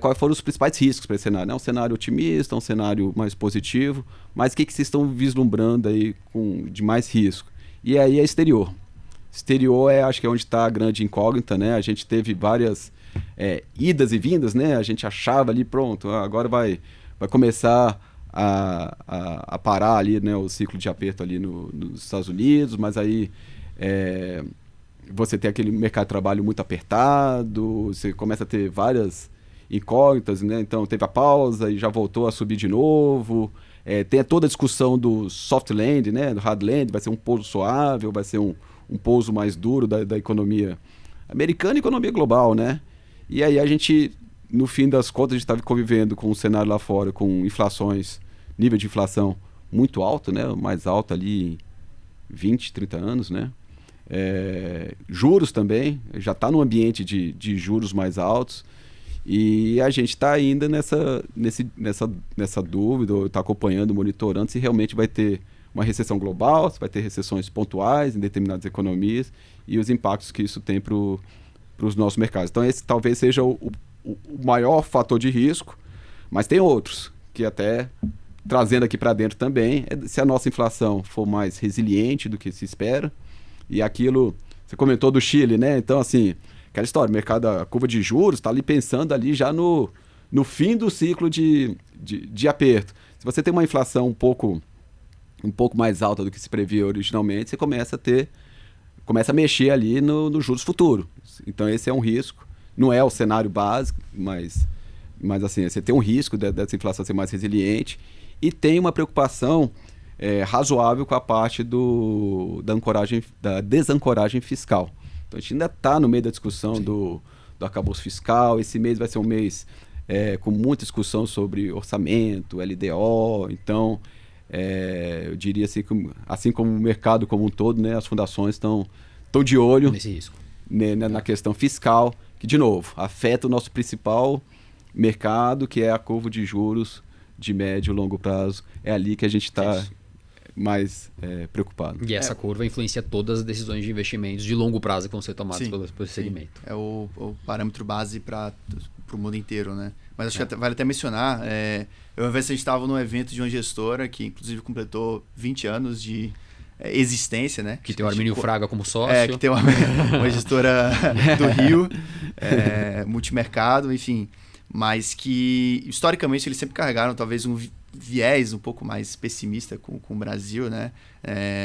[SPEAKER 3] quais foram os principais riscos para esse cenário? É um cenário otimista, um cenário mais positivo, mas o que vocês estão vislumbrando aí de mais risco? E aí é exterior. Exterior acho que é onde está a grande incógnita, né? A gente teve várias idas e vindas, né? A gente achava ali, pronto, agora vai começar a parar ali, né, o ciclo de aperto ali nos Estados Unidos, mas aí você tem aquele mercado de trabalho muito apertado, você começa a ter várias incógnitas, né? Então teve a pausa e já voltou a subir de novo. Tem toda a discussão do soft land, né? Do hard land, vai ser um pouso suave ou vai ser um pouso mais duro da economia americana e economia global, né? E aí a gente, no fim das contas, a gente estava convivendo com um cenário lá fora, com inflações, nível de inflação muito alto, né? Mais alto ali em 20, 30 anos, né? Juros também, já está num ambiente de juros mais altos. E a gente está ainda nessa dúvida, está acompanhando, monitorando se realmente vai ter uma recessão global, se vai ter recessões pontuais em determinadas economias e os impactos que isso tem para os nossos mercados. Então esse talvez seja o maior fator de risco, mas tem outros, que até trazendo aqui para dentro também, se a nossa inflação for mais resiliente do que se espera, e aquilo, você comentou do Chile, né? Então assim, aquela história, a curva de juros está ali pensando ali já no fim do ciclo de aperto. Se você tem uma inflação um pouco mais alta do que se previa originalmente, você começa a mexer ali no juros futuro. Então esse é um risco, não é o cenário básico, mas assim, você tem um risco dessa inflação ser mais resiliente e tem uma preocupação razoável com a parte da desancoragem fiscal. Então a gente ainda está no meio da discussão do arcabouço fiscal. Esse mês vai ser um mês com muita discussão sobre orçamento, LDO. Então, eu diria assim como o mercado como um todo, né, as fundações estão de olho
[SPEAKER 2] nesse risco,
[SPEAKER 3] né, na questão fiscal, que, de novo, afeta o nosso principal mercado, que é a curva de juros de médio e longo prazo. É ali que a gente está mais preocupado.
[SPEAKER 2] E essa curva influencia todas as decisões de investimentos de longo prazo que vão ser tomadas por esse segmento.
[SPEAKER 1] É o parâmetro base para o mundo inteiro, né? Mas acho que vale até mencionar, eu uma vez a gente estava num evento de uma gestora que inclusive completou 20 anos de existência, né?
[SPEAKER 2] Que tem o Armínio Fraga como sócio.
[SPEAKER 1] Que tem uma gestora do Rio, multimercado, enfim, mas que historicamente eles sempre carregaram talvez um viés um pouco mais pessimista com o Brasil, né?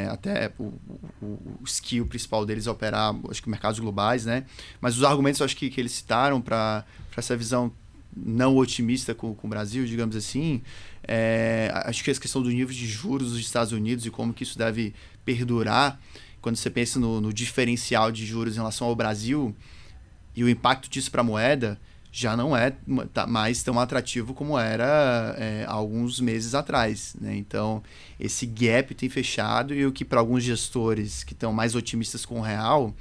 [SPEAKER 1] Até o skill principal deles é operar, acho que mercados globais, né? Mas os argumentos, acho que eles citaram para essa visão não otimista com o Brasil, digamos assim, acho que a questão do nível de juros dos Estados Unidos e como que isso deve perdurar, quando você pensa no diferencial de juros em relação ao Brasil e o impacto disso para a moeda, já não é mais tão atrativo como era há alguns meses atrás, né? Então, esse gap tem fechado e o que para alguns gestores que estão mais otimistas com o real,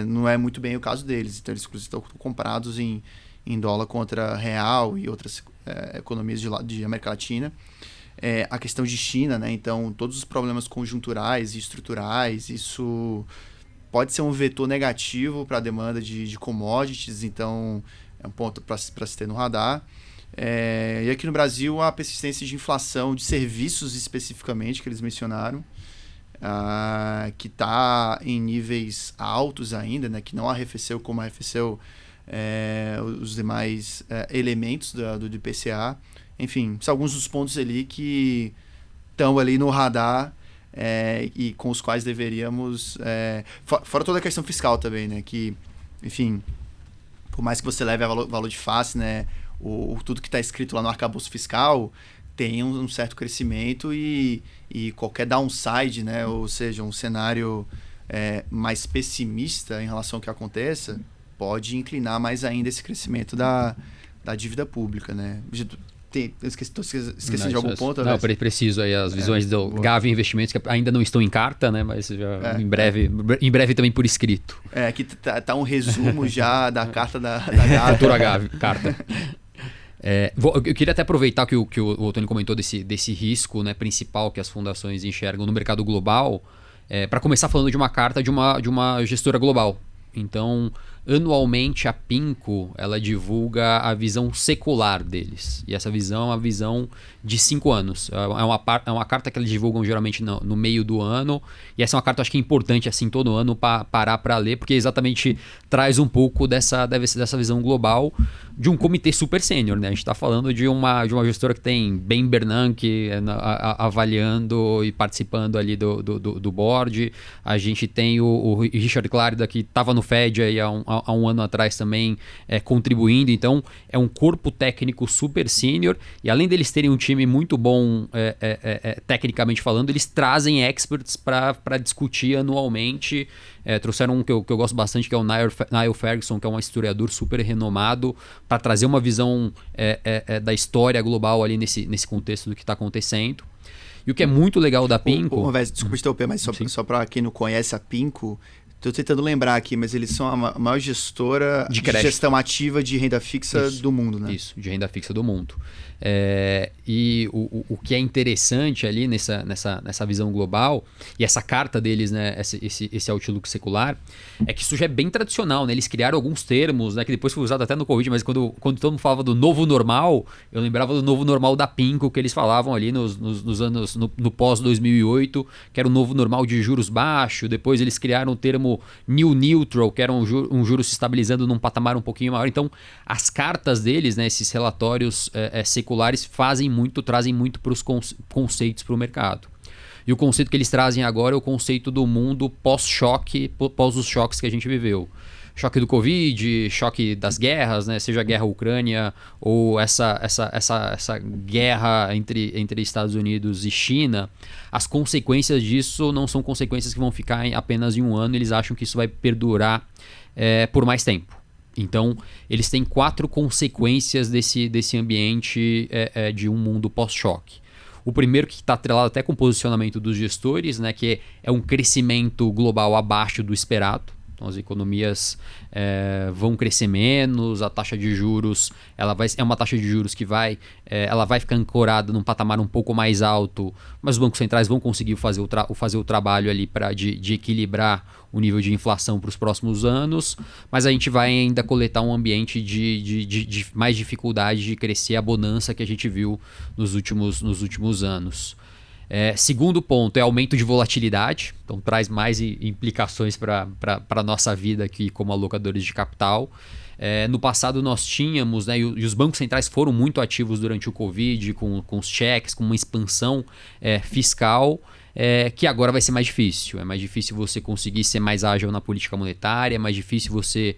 [SPEAKER 1] não é muito bem o caso deles. Então, eles inclusive estão comprados em dólar contra real e outras economias de América Latina. A questão de China, né? Então, todos os problemas conjunturais e estruturais, isso pode ser um vetor negativo para a demanda de commodities, então é um ponto para se ter no radar. E aqui no Brasil, a persistência de inflação de serviços especificamente, que eles mencionaram, que está em níveis altos ainda, né, que não arrefeceu como arrefeceu os demais elementos do IPCA. Enfim, são alguns dos pontos ali que estão ali no radar, e com os quais deveríamos... fora toda a questão fiscal também, né? Que, enfim, por mais que você leve a valor de face, né? Tudo que está escrito lá no arcabouço fiscal tem um certo crescimento e qualquer downside, né? Ou seja, um cenário mais pessimista em relação ao que aconteça, pode inclinar mais ainda esse crescimento da dívida pública, né? Eu esqueci de algum ponto?
[SPEAKER 2] Não, preciso aí as visões do Gavi Investimentos, que ainda não estão em carta, né? Mas já em breve também por escrito.
[SPEAKER 1] Aqui tá um resumo já da carta da Gavi.
[SPEAKER 2] Futura Gavi, carta. Eu queria até aproveitar que o Otônio comentou desse risco, né, principal que as fundações enxergam no mercado global, para começar falando de uma carta de uma gestora global. Então, anualmente a PINCO ela divulga a visão secular deles. E essa visão é uma visão de 5 anos. É uma carta que eles divulgam geralmente no meio do ano. E essa é uma carta, acho que é importante assim todo ano parar para ler, porque exatamente traz um pouco dessa visão global de um comitê super sênior, né? A gente está falando de uma gestora que tem Ben Bernanke avaliando e participando ali do board. A gente tem o Richard Clarida, que estava no Fed aí há um ano atrás também contribuindo. Então é um corpo técnico super sênior, e além deles terem um time muito bom tecnicamente falando, eles trazem experts para discutir anualmente. Trouxeram um que eu gosto bastante, que é o Niall Ferguson, que é um historiador super renomado, para trazer uma visão da história global ali nesse contexto do que está acontecendo. E o que é muito legal da PINCO...
[SPEAKER 1] Desculpa te interromper, mas só para quem não conhece a PINCO, estou tentando lembrar aqui, mas eles são a maior gestora de gestão ativa de renda fixa do mundo, né?
[SPEAKER 2] Isso, de renda fixa do mundo. E o que é interessante ali nessa visão global, e essa carta deles, né, esse outlook secular, é que isso já é bem tradicional, né? Eles criaram alguns termos, né, que depois foi usado até no Covid, mas quando todo mundo falava do novo normal, eu lembrava do novo normal da PINCO, que eles falavam ali nos anos, no pós-2008, que era o novo normal de juros baixos. Depois eles criaram o termo New Neutral, que era um juro se estabilizando num patamar um pouquinho maior. Então, as cartas deles, né, esses relatórios seculares, trazem muito para os conceitos para o mercado. E o conceito que eles trazem agora é o conceito do mundo pós-choque, pós os choques que a gente viveu. Choque do Covid, choque das guerras, né? Seja a guerra Ucrânia ou essa guerra entre Estados Unidos e China. As consequências disso não são consequências que vão ficar apenas em um ano. Eles acham que isso vai perdurar por mais tempo. Então, eles têm 4 consequências desse ambiente de um mundo pós-choque. O primeiro, que está atrelado até com o posicionamento dos gestores, né, que é um crescimento global abaixo do esperado. Então, as economias vão crescer menos, a taxa de juros é uma taxa de juros que ela vai ficar ancorada num patamar um pouco mais alto, mas os bancos centrais vão conseguir fazer o trabalho ali de equilibrar o nível de inflação para os próximos anos, mas a gente vai ainda coletar um ambiente de mais dificuldade de crescer a bonança que a gente viu nos últimos anos. Segundo ponto é aumento de volatilidade, então traz mais implicações para a nossa vida aqui como alocadores de capital. No passado nós tínhamos, né, e os bancos centrais foram muito ativos durante o Covid, com os cheques, com uma expansão fiscal, que agora vai ser mais difícil. É mais difícil você conseguir ser mais ágil na política monetária, é mais difícil você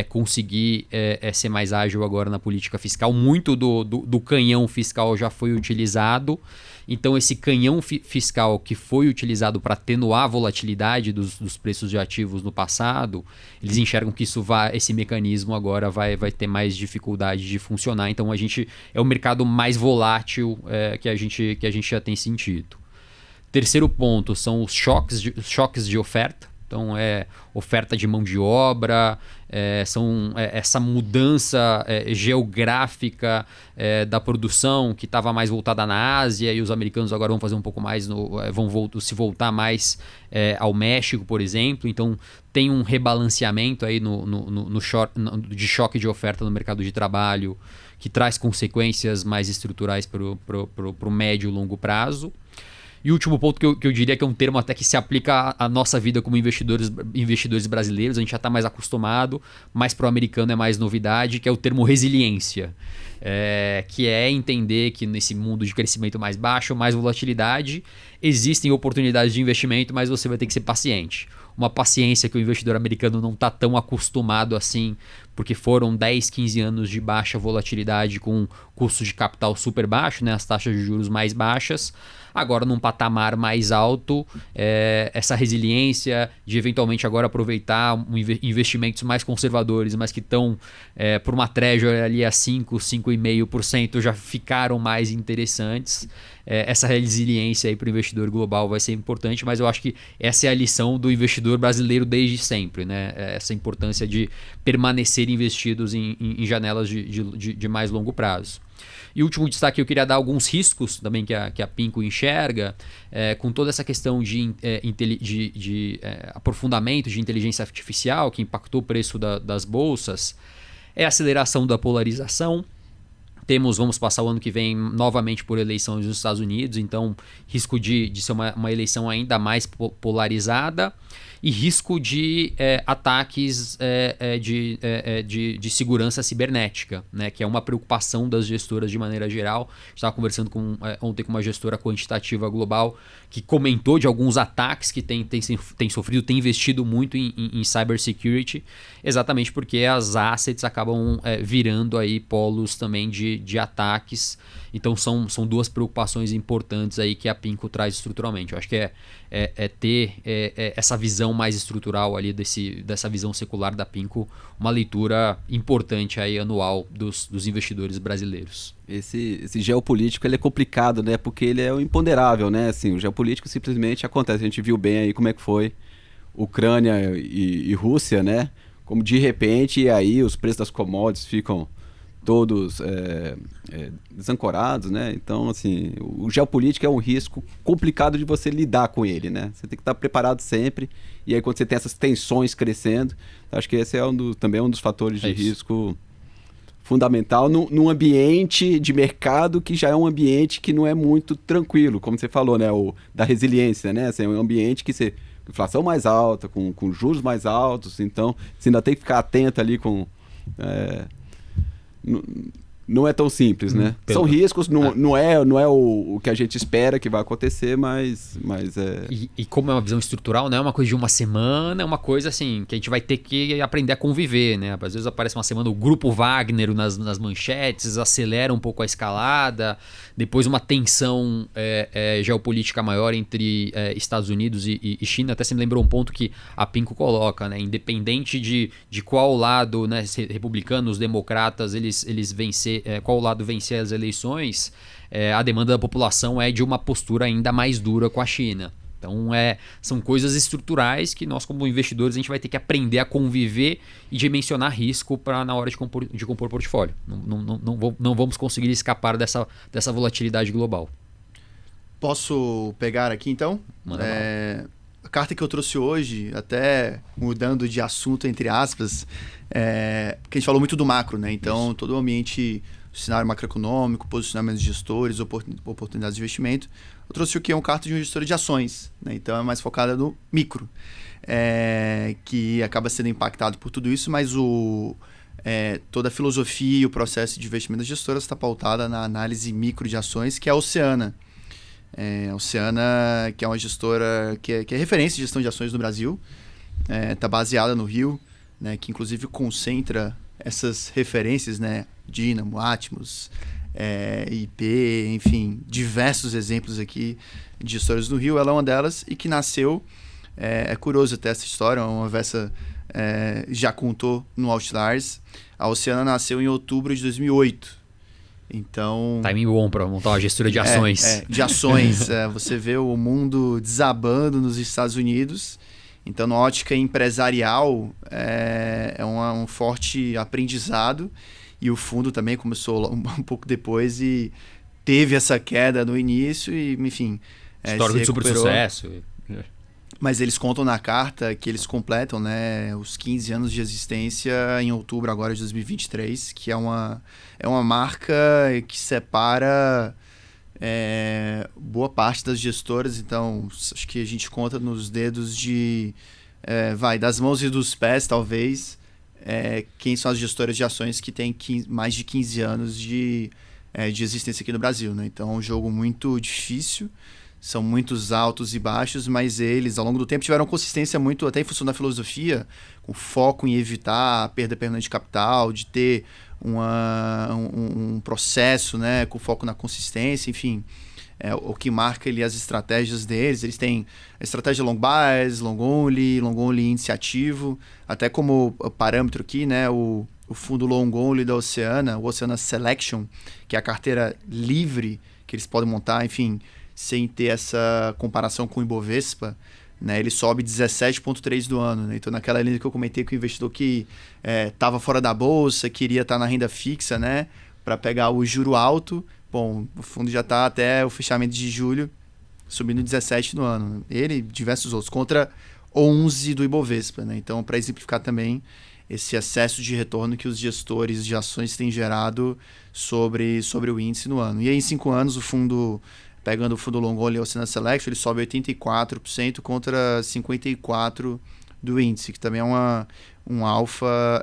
[SPEAKER 2] conseguir ser mais ágil agora na política fiscal. Muito do canhão fiscal já foi utilizado. Então, esse canhão fiscal que foi utilizado para atenuar a volatilidade dos preços de ativos no passado, eles enxergam que esse mecanismo agora vai ter mais dificuldade de funcionar. Então, é o mercado mais volátil que a gente já tem sentido. Terceiro ponto são os choques de oferta. Então, oferta de mão de obra, essa mudança geográfica da produção que estava mais voltada na Ásia, e os americanos agora vão fazer um pouco mais, se voltar mais ao México, por exemplo. Então, tem um rebalanceamento aí de choque de oferta no mercado de trabalho, que traz consequências mais estruturais para o médio e longo prazo. E o último ponto que eu diria que é um termo até que se aplica à nossa vida como investidores brasileiros, a gente já está mais acostumado, mas para o americano é mais novidade, que é o termo resiliência. Que é entender que nesse mundo de crescimento mais baixo, mais volatilidade, existem oportunidades de investimento, mas você vai ter que ser paciente. uma paciência que o investidor americano não está tão acostumado assim, porque foram 10, 15 anos de baixa volatilidade com custo de capital super baixo, né, as taxas de juros mais baixas. Agora, num patamar mais alto, essa resiliência de eventualmente agora aproveitar investimentos mais conservadores, mas que estão por uma treasury ali a 5, 5,5% já ficaram mais interessantes. Essa resiliência aí para o investidor global vai ser importante, mas eu acho que essa é a lição do investidor brasileiro desde sempre, né? Essa importância de permanecer investidos em janelas de mais longo prazo. E último destaque, eu queria dar alguns riscos também que a PINCO enxerga, com toda essa questão de aprofundamento de inteligência artificial que impactou o preço das bolsas, a aceleração da polarização. Vamos passar o ano que vem novamente por eleições nos Estados Unidos, então risco de ser uma eleição ainda mais polarizada e risco de ataques de segurança cibernética, né, que é uma preocupação das gestoras de maneira geral. Estava conversando ontem com uma gestora quantitativa global que comentou de alguns ataques que tem sofrido, tem investido muito em cybersecurity, exatamente porque as assets acabam virando aí polos também de ataques. Então são duas preocupações importantes aí que a PINCO traz estruturalmente. Eu acho que ter essa visão mais estrutural ali dessa visão secular da PINCO, uma leitura importante aí anual dos investidores brasileiros.
[SPEAKER 3] Esse geopolítico ele é complicado, né? Porque ele é o imponderável, né? Assim, o geopolítico simplesmente acontece. A gente viu bem aí como é que foi Ucrânia e Rússia, né? Como de repente aí os preços das commodities ficam todos desancorados, né? Então, assim, o geopolítico é um risco complicado de você lidar com ele, né? Você tem que estar preparado sempre. E aí, quando você tem essas tensões crescendo, acho que esse também é um dos fatores de risco fundamental num ambiente de mercado que já é um ambiente que não é muito tranquilo, como você falou, né? Da resiliência, né? Assim, é um ambiente que inflação mais alta, com juros mais altos, então você ainda tem que ficar atento ali com... Não é tão simples, né? São riscos, não é o que a gente espera que vai acontecer, mas é...
[SPEAKER 2] E como é uma visão estrutural, não é uma coisa de uma semana, é uma coisa assim, que a gente vai ter que aprender a conviver, né? Às vezes aparece uma semana o grupo Wagner nas manchetes, acelera um pouco a escalada, depois uma tensão geopolítica maior entre Estados Unidos e China. Até se me lembrou um ponto que a PINCO coloca, né? Independente de qual lado, né, republicanos, democratas, eles vencer, qual lado vencer as eleições, a demanda da população é de uma postura ainda mais dura com a China. Então são coisas estruturais que nós, como investidores, a gente vai ter que aprender a conviver e dimensionar risco na hora de compor portfólio. Não vamos conseguir escapar dessa volatilidade global.
[SPEAKER 1] Posso pegar aqui então?
[SPEAKER 2] Manda mal.
[SPEAKER 1] A carta que eu trouxe hoje, até mudando de assunto, entre aspas, porque a gente falou muito do macro, né? Então, isso. Todo o ambiente, o cenário macroeconômico, posicionamento de gestores, oportunidades de investimento. Eu trouxe o que é uma carta de um gestor de ações, né? Então é mais focada no micro, que acaba sendo impactado por tudo isso, mas toda a filosofia e o processo de investimento das gestoras está pautada na análise micro de ações, que é a Oceana. A Oceana, que é uma gestora que é referência de gestão de ações no Brasil, está baseada no Rio, né, que inclusive concentra essas referências, né, Dynamo, Atmos, IP, enfim, diversos exemplos aqui de gestoras no Rio. Ela é uma delas e que nasceu, é curioso até essa história, uma Vessa já contou no Outliers. A Oceana nasceu em outubro de 2008. Então,
[SPEAKER 2] timing bom para montar uma gestora de ações.
[SPEAKER 1] De ações. Você vê o mundo desabando nos Estados Unidos. Então, na ótica empresarial, é um forte aprendizado. E o fundo também começou um pouco depois e teve essa queda no início e, enfim,
[SPEAKER 2] histórico de super sucesso.
[SPEAKER 1] Mas eles contam na carta que eles completam, né, os 15 anos de existência em outubro agora de 2023, que é uma marca que separa boa parte das gestoras. Então, acho que a gente conta nos dedos das mãos e dos pés, talvez, quem são as gestoras de ações que têm mais de 15 anos de existência aqui no Brasil, né? Então, é um jogo muito difícil. são muitos altos e baixos, mas eles, ao longo do tempo, tiveram consistência muito, até em função da filosofia, com foco em evitar a perda permanente de capital, de ter um processo, né, com foco na consistência, enfim. O que marca ali as estratégias deles. Eles têm a estratégia long bias, long only índice ativo, até como parâmetro aqui, né, o fundo long only da Oceana, o Oceana Selection, que é a carteira livre que eles podem montar, enfim, sem ter essa comparação com o Ibovespa, né, ele sobe 17,3% do ano. Né? Então, naquela linha que eu comentei com o investidor que estava fora da bolsa, queria estar na renda fixa, né, para pegar o juro alto. Bom, o fundo já está até o fechamento de julho, subindo 17% no ano. Ele e diversos outros, contra 11% do Ibovespa. Né? Então, para exemplificar também esse excesso de retorno que os gestores de ações têm gerado sobre o índice no ano. E aí, em 5 anos, o fundo, pegando o fundo long only Oceana Selection, ele sobe 84% contra 54% do índice, que também é um alfa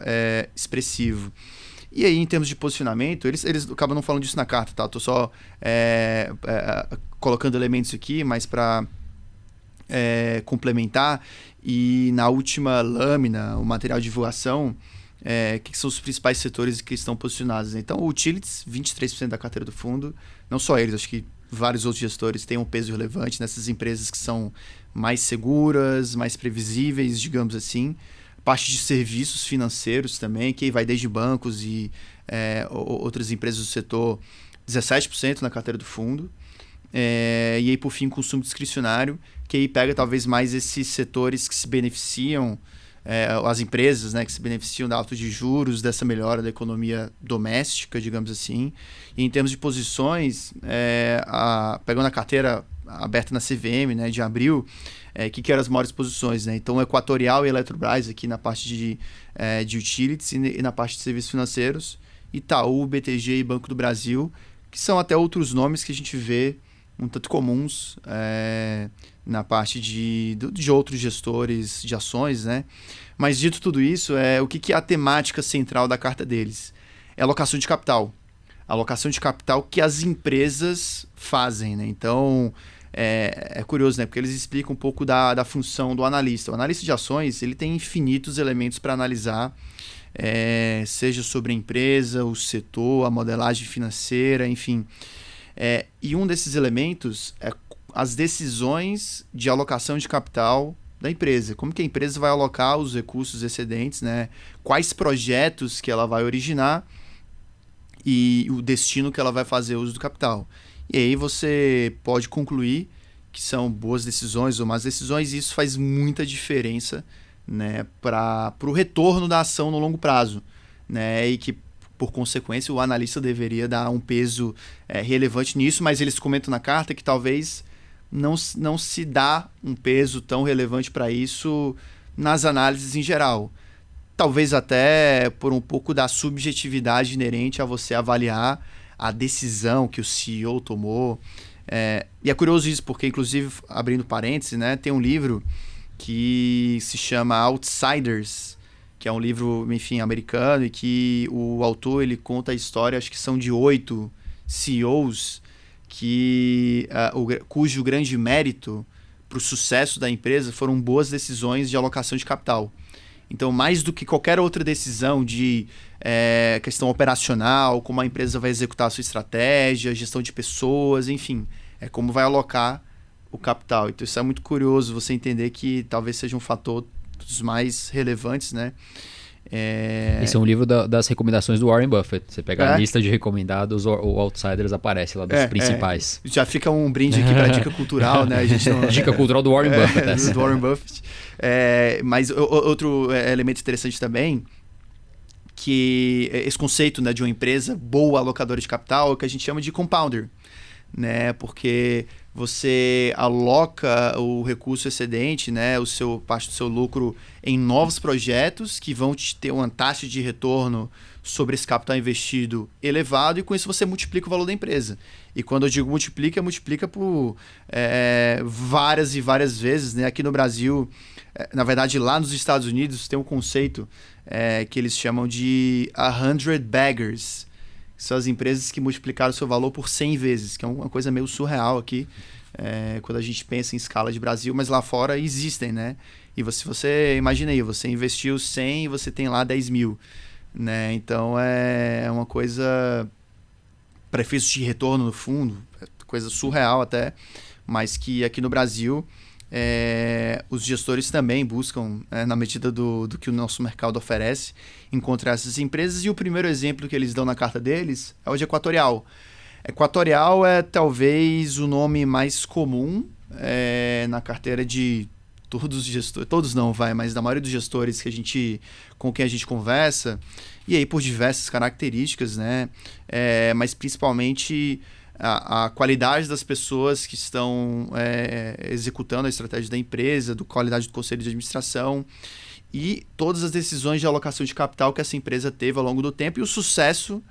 [SPEAKER 1] expressivo. E aí, em termos de posicionamento, eles acabam não falando disso na carta, tá? Estou só colocando elementos aqui, mas para complementar. E na última lâmina, o material de divulgação, que são os principais setores que estão posicionados. Então, o Utilities, 23% da carteira do fundo. Não só eles, acho que vários outros gestores têm um peso relevante nessas empresas que são mais seguras, mais previsíveis, digamos assim. Parte de serviços financeiros também, que vai desde bancos e outras empresas do setor, 17% na carteira do fundo. E aí, por fim, consumo discricionário, que aí pega talvez mais esses setores que se beneficiam, as empresas, né, que se beneficiam da alta de juros, dessa melhora da economia doméstica, digamos assim. E em termos de posições, pegando a carteira aberta na CVM, né, de abril, que eram as maiores posições, né? Então, Equatorial e Eletrobras aqui na parte de utilities e na parte de serviços financeiros, Itaú, BTG e Banco do Brasil, que são até outros nomes que a gente vê um tanto comuns na parte de outros gestores de ações, né? Mas dito tudo isso, o que é a temática central da carta deles? É a alocação de capital. A alocação de capital que as empresas fazem, né? Então, é curioso, né? Porque eles explicam um pouco da função do analista. O analista de ações, ele tem infinitos elementos para analisar, seja sobre a empresa, o setor, a modelagem financeira, enfim. E um desses elementos é as decisões de alocação de capital da empresa. Como que a empresa vai alocar os recursos excedentes, né? Quais projetos que ela vai originar e o destino que ela vai fazer uso do capital. E aí você pode concluir que são boas decisões ou más decisões, e isso faz muita diferença, né, para o retorno da ação no longo prazo, né, e que, por consequência, o analista deveria dar um peso relevante nisso, mas eles comentam na carta que talvez não se dá um peso tão relevante para isso nas análises em geral. Talvez até por um pouco da subjetividade inerente a você avaliar a decisão que o CEO tomou. E é curioso isso, porque, inclusive, abrindo parênteses, né, tem um livro que se chama Outsiders, que é um livro, enfim, americano, e que o autor ele conta a história, acho que são de 8 CEOs, cujo grande mérito para o sucesso da empresa foram boas decisões de alocação de capital. Então, mais do que qualquer outra decisão de questão operacional, como a empresa vai executar a sua estratégia, gestão de pessoas, enfim, como vai alocar o capital. Então, isso é muito curioso, você entender que talvez seja um fator dos mais relevantes, né?
[SPEAKER 2] Esse é um livro das recomendações do Warren Buffett. Você pega a lista de recomendados, o Outsiders aparece lá dos principais.
[SPEAKER 1] Já fica um brinde aqui para a dica cultural, né? A gente não...
[SPEAKER 2] Dica cultural do Warren Buffett.
[SPEAKER 1] Do Warren Buffett. Mas outro elemento interessante também, que esse conceito, né, de uma empresa boa alocadora de capital, é o que a gente chama de compounder, né? Porque você aloca o recurso excedente, né, parte do seu lucro em novos projetos que vão te ter uma taxa de retorno sobre esse capital investido elevado, e com isso você multiplica o valor da empresa. E quando eu digo multiplica por várias e várias vezes, né? Aqui no Brasil, na verdade lá nos Estados Unidos tem um conceito que eles chamam de 100 baggers. São as empresas que multiplicaram o seu valor por 100 vezes, que é uma coisa meio surreal aqui. quando a gente pensa em escala de Brasil, mas lá fora existem, né? E você imagina aí, você investiu 100 e você tem lá 10 mil, né? Então é uma coisa, prefixo de retorno no fundo, coisa surreal até, mas que aqui no Brasil os gestores também buscam, na medida do que o nosso mercado oferece, encontrar essas empresas. E o primeiro exemplo que eles dão na carta deles é o de Equatorial. Equatorial é talvez o nome mais comum na carteira de todos os gestores, todos não, mas da maioria dos gestores com quem a gente conversa, e aí por diversas características, né? Mas principalmente a qualidade das pessoas que estão executando a estratégia da empresa, da qualidade do conselho de administração e todas as decisões de alocação de capital que essa empresa teve ao longo do tempo e o sucesso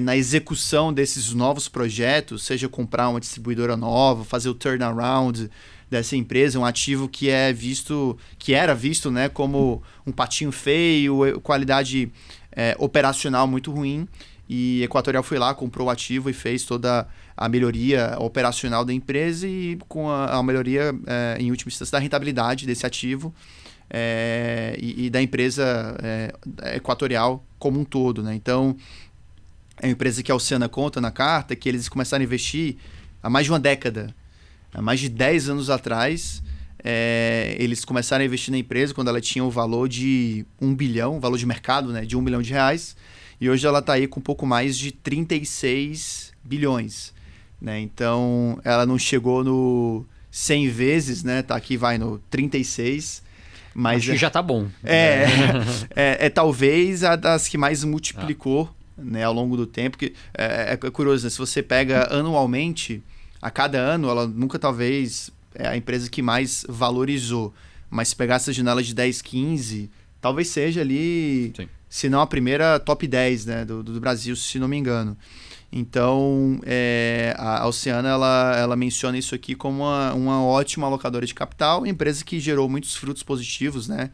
[SPEAKER 1] na execução desses novos projetos, seja comprar uma distribuidora nova, fazer o turnaround dessa empresa, um ativo que era visto, né, como um patinho feio, qualidade operacional muito ruim. E Equatorial foi lá, comprou o ativo e fez toda a melhoria operacional da empresa e com a melhoria, em última instância, da rentabilidade desse ativo e da empresa Equatorial como um todo, né? Então, é uma empresa que a Oceana conta na carta que eles começaram a investir há mais de uma década. Há mais de 10 anos atrás, eles começaram a investir na empresa quando ela tinha o valor de 1 bilhão, o valor de mercado, né, de 1 bilhão de reais. E hoje ela está aí com um pouco mais de 36 bilhões. Né? Então, ela não chegou no 100 vezes, né? Tá aqui, vai no 36. Mas
[SPEAKER 2] acho que já tá bom.
[SPEAKER 1] Talvez a das que mais multiplicou né, ao longo do tempo. Que, é curioso, né? Se você pega anualmente, a cada ano, ela nunca talvez é a empresa que mais valorizou. Mas se pegar essa janela de 10, 15, talvez seja ali... Sim. Se não a primeira top 10 né, do Brasil, se não me engano. Então, a Oceana ela menciona isso aqui como uma ótima alocadora de capital, empresa que gerou muitos frutos positivos né,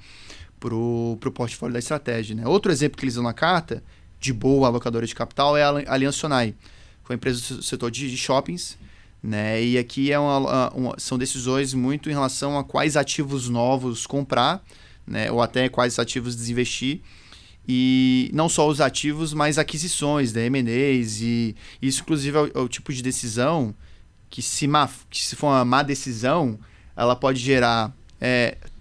[SPEAKER 1] para o portfólio da estratégia. Né? Outro exemplo que eles dão na carta, de boa alocadora de capital, é a Aliança Sonai, foi uma empresa do setor de shoppings. Né? E aqui são decisões muito em relação a quais ativos novos comprar, né, ou até quais ativos desinvestir. E não só os ativos, mas aquisições, né, M&As, e isso inclusive é o tipo de decisão que se for uma má decisão, ela pode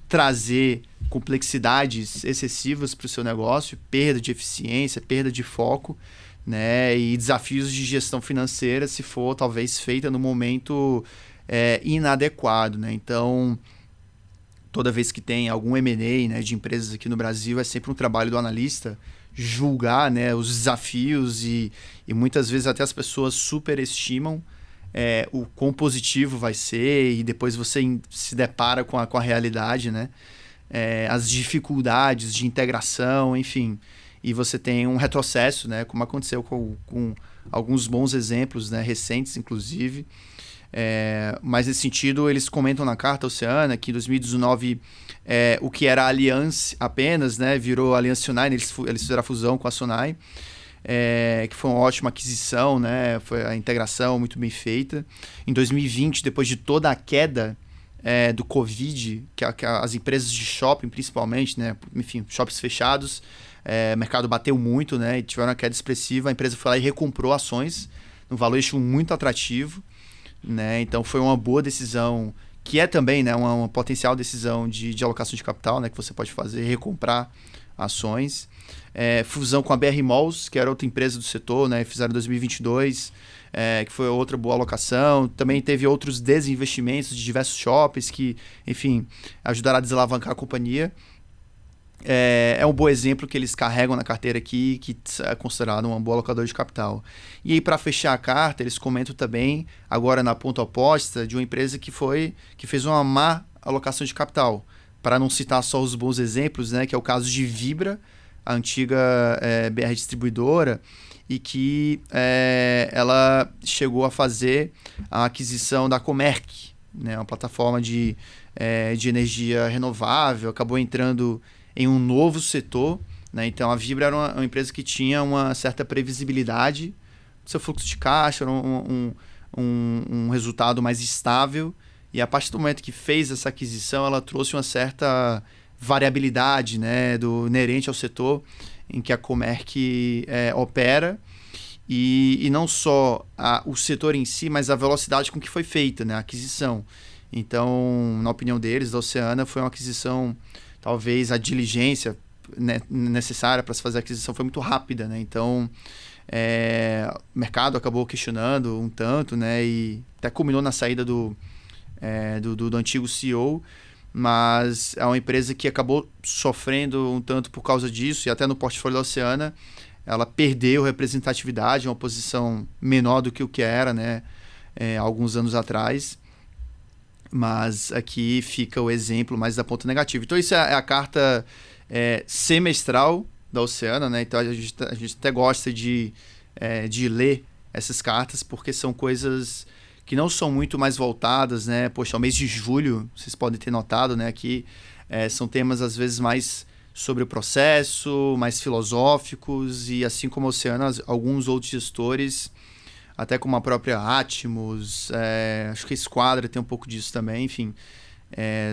[SPEAKER 1] trazer complexidades excessivas para o seu negócio, perda de eficiência, perda de foco, né, e desafios de gestão financeira se for talvez feita no momento inadequado. Né? Então... Toda vez que tem algum M&A né, de empresas aqui no Brasil, é sempre um trabalho do analista julgar né, os desafios e muitas vezes até as pessoas superestimam o quão positivo vai ser e depois você se depara com a realidade, né? As dificuldades de integração, enfim. E você tem um retrocesso, né, como aconteceu com alguns bons exemplos né, recentes, inclusive. Mas nesse sentido eles comentam na carta Oceana que em 2019 o que era a Allianz apenas né, virou Aliança Sonai, eles fizeram a fusão com a Sonai, que foi uma ótima aquisição, né, foi a integração muito bem feita. Em 2020, depois de toda a queda do Covid, que as empresas de shopping principalmente, né, enfim, shoppings fechados, o mercado bateu muito né, e tiveram uma queda expressiva, a empresa foi lá e recomprou ações num valuation muito atrativo. Né? Então foi uma boa decisão, que é também né, uma potencial decisão de alocação de capital, né, que você pode fazer, recomprar ações. Fusão com a BR Malls, que era outra empresa do setor, né, fizeram em 2022, que foi outra boa alocação. Também teve outros desinvestimentos de diversos shoppings que, enfim, ajudaram a desalavancar a companhia. É um bom exemplo que eles carregam na carteira aqui, que é considerado um bom alocador de capital. E aí, para fechar a carta, eles comentam também, agora na ponta oposta, de uma empresa que fez uma má alocação de capital. Para não citar só os bons exemplos, né, que é o caso de Vibra, a antiga BR Distribuidora, e que ela chegou a fazer a aquisição da Comerc, né, uma plataforma de energia renovável, acabou entrando em um novo setor, né? Então a Vibra era uma empresa que tinha uma certa previsibilidade do seu fluxo de caixa, era um resultado mais estável. E a partir do momento que fez essa aquisição, ela trouxe uma certa variabilidade, né, inerente ao setor em que a Comerc opera. E não só o setor em si, mas a velocidade com que foi feita, né, a aquisição. Então, na opinião deles, da Oceana, foi uma aquisição, talvez a diligência, né, necessária para se fazer a aquisição foi muito rápida, né? Então, o mercado acabou questionando um tanto, né? E até culminou na saída do antigo CEO, mas é uma empresa que acabou sofrendo um tanto por causa disso, e até no portfólio da Oceana, ela perdeu representatividade, uma posição menor do que o que era, né? Alguns anos atrás. Mas aqui fica o exemplo mais da ponta negativa. Então, isso é a carta semestral da Oceana, né? Então, a gente até gosta de ler essas cartas, porque são coisas que não são muito mais voltadas, né? Poxa, o mês de julho, vocês podem ter notado, né? Aqui são temas, às vezes, mais sobre o processo, mais filosóficos, e assim como a Oceana, alguns outros gestores, até como a própria Atmos, acho que a Esquadra tem um pouco disso também, enfim.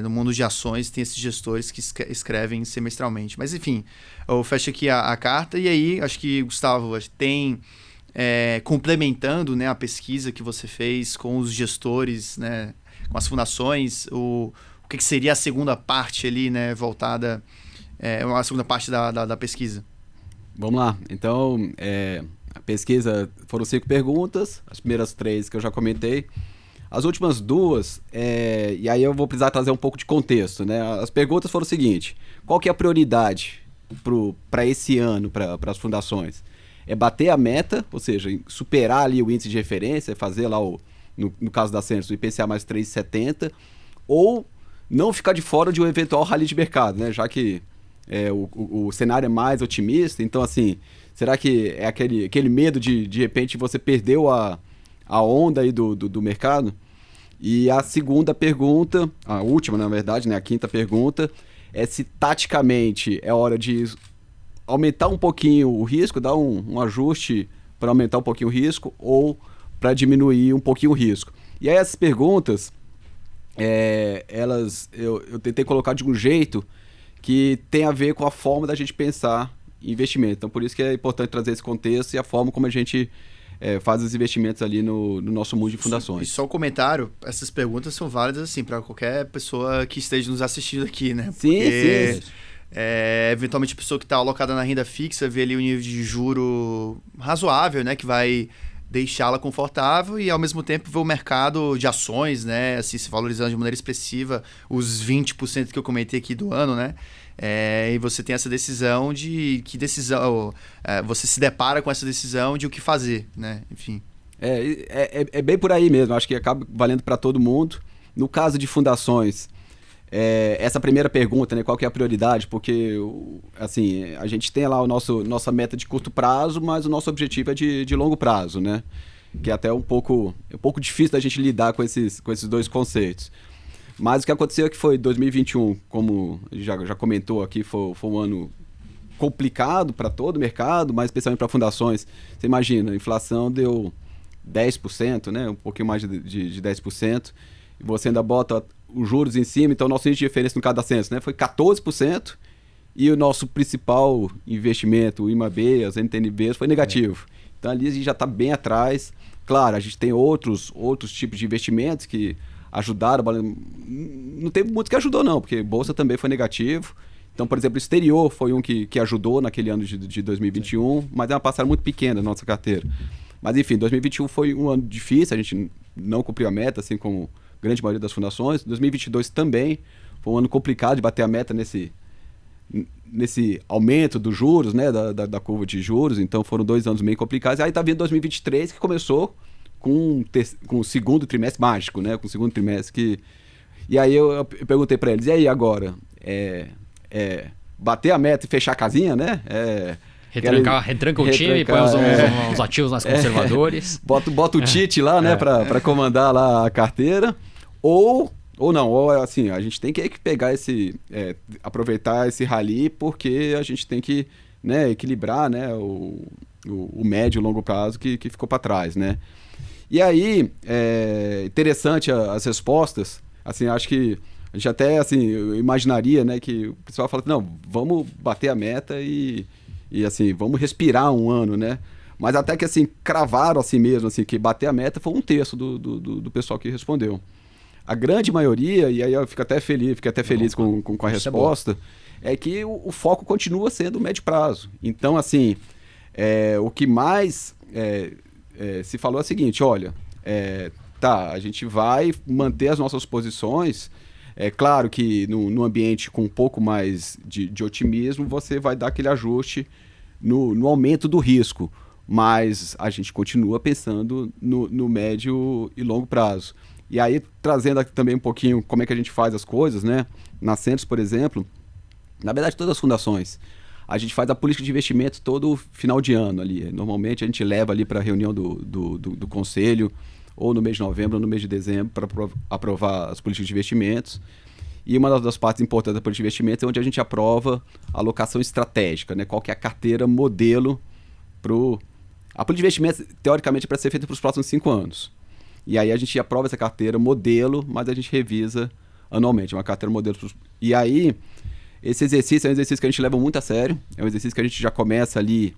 [SPEAKER 1] No mundo de ações tem esses gestores que escrevem semestralmente. Mas, enfim, eu fecho aqui a carta, e aí, acho que, Gustavo, tem, complementando, né, a pesquisa que você fez com os gestores, né, com as fundações, o que seria a segunda parte ali, né, voltada, a segunda parte da pesquisa?
[SPEAKER 3] Vamos lá. Então, a pesquisa foram 5 perguntas, as primeiras 3 que eu já comentei. As últimas 2, e aí eu vou precisar trazer um pouco de contexto, né? As perguntas foram o seguinte: qual que é a prioridade para esse ano, para as fundações? É bater a meta, ou seja, superar ali o índice de referência, fazer lá, no caso da Census, o IPCA mais 3,70, ou não ficar de fora de um eventual rally de mercado, né? Já que o cenário é mais otimista, então assim, será que é aquele medo de repente você perdeu a onda aí do mercado? E a segunda pergunta, a última na verdade, né, a quinta pergunta, é se taticamente é hora de aumentar um pouquinho o risco, dar um ajuste para aumentar um pouquinho o risco ou para diminuir um pouquinho o risco. E aí essas perguntas, eu tentei colocar de um jeito que tem a ver com a forma da gente pensar em investimento. Então, por isso que é importante trazer esse contexto e a forma como a gente faz os investimentos ali no nosso mundo de fundações.
[SPEAKER 1] E só um comentário, essas perguntas são válidas assim para qualquer pessoa que esteja nos assistindo aqui, né?
[SPEAKER 3] Sim.
[SPEAKER 1] Eventualmente a pessoa que está alocada na renda fixa vê ali um nível de juro razoável, né? Que vai deixá-la confortável, e ao mesmo tempo ver o mercado de ações, né, assim, se valorizando de maneira expressiva, os 20% que eu comentei aqui do ano, né, e você tem essa decisão você se depara com essa decisão de o que fazer, né, enfim.
[SPEAKER 3] É bem por aí mesmo, acho que acaba valendo para todo mundo. No caso de fundações, essa primeira pergunta, né, qual que é a prioridade? Porque assim, a gente tem lá nossa meta de curto prazo, mas o nosso objetivo é de longo prazo, né? Que é até um pouco difícil da gente lidar com esses dois conceitos. Mas o que aconteceu é que foi 2021, como já comentou aqui, foi um ano complicado para todo o mercado, mas especialmente para fundações. Você imagina, a inflação deu 10%, né? Um pouquinho mais de 10%, e você ainda bota os juros em cima, então o nosso índice de referência no caso da Census, né, foi 14%, e o nosso principal investimento, o IMAB, as NTNBs, foi negativo. Então ali a gente já está bem atrás. Claro, a gente tem outros tipos de investimentos que ajudaram, não tem muito que ajudou não, porque Bolsa também foi negativo. Então, por exemplo, o exterior foi um que ajudou naquele ano de 2021, Sim. Mas é uma parcela muito pequena na nossa carteira. Mas enfim, 2021 foi um ano difícil, a gente não cumpriu a meta, assim como grande maioria das fundações. 2022 também foi um ano complicado de bater a meta nesse aumento dos juros, né, da curva de juros. Então foram 2 anos meio complicados. Aí tá vindo 2023, que começou com o segundo trimestre mágico, né, com o segundo trimestre E aí eu perguntei para eles, e aí agora? Bater a meta e fechar a casinha, né?
[SPEAKER 2] Retranca o time, põe os ativos mais conservadores.
[SPEAKER 3] Bota o Tite lá, né, para comandar lá a carteira. Ou não, ou assim, a gente tem que pegar aproveitar esse rally, porque a gente tem que, né, equilibrar, né, o médio e longo prazo que ficou para trás, né. E aí, interessante as respostas, assim, acho que a gente até, assim, eu imaginaria, né, que o pessoal fala, não, vamos bater a meta e assim, vamos respirar um ano, né? Mas até que, assim, cravaram assim mesmo, assim, que bater a meta foi 1/3 do pessoal que respondeu. A grande maioria, e aí eu fico até feliz com a resposta, é que o foco continua sendo o médio prazo. Então, assim, o que mais se falou é o seguinte, olha, a gente vai manter as nossas posições. É claro que no ambiente com um pouco mais de otimismo, você vai dar aquele ajuste no aumento do risco, mas a gente continua pensando no médio e longo prazo. E aí, trazendo aqui também um pouquinho como é que a gente faz as coisas, né? Na Centros, por exemplo, na verdade, todas as fundações, a gente faz a política de investimento todo final de ano ali. Normalmente, a gente leva ali para a reunião do conselho, ou no mês de novembro, ou no mês de dezembro, para aprovar as políticas de investimentos. E uma das partes importantes da política de investimentos é onde a gente aprova a alocação estratégica, né? Qual que é a carteira modelo para a política de investimentos, teoricamente, é para ser feita para os próximos 5 anos. E aí a gente aprova essa carteira modelo, mas a gente revisa anualmente, uma carteira modelo. E aí, esse exercício é um exercício que a gente leva muito a sério, é um exercício que a gente já começa ali em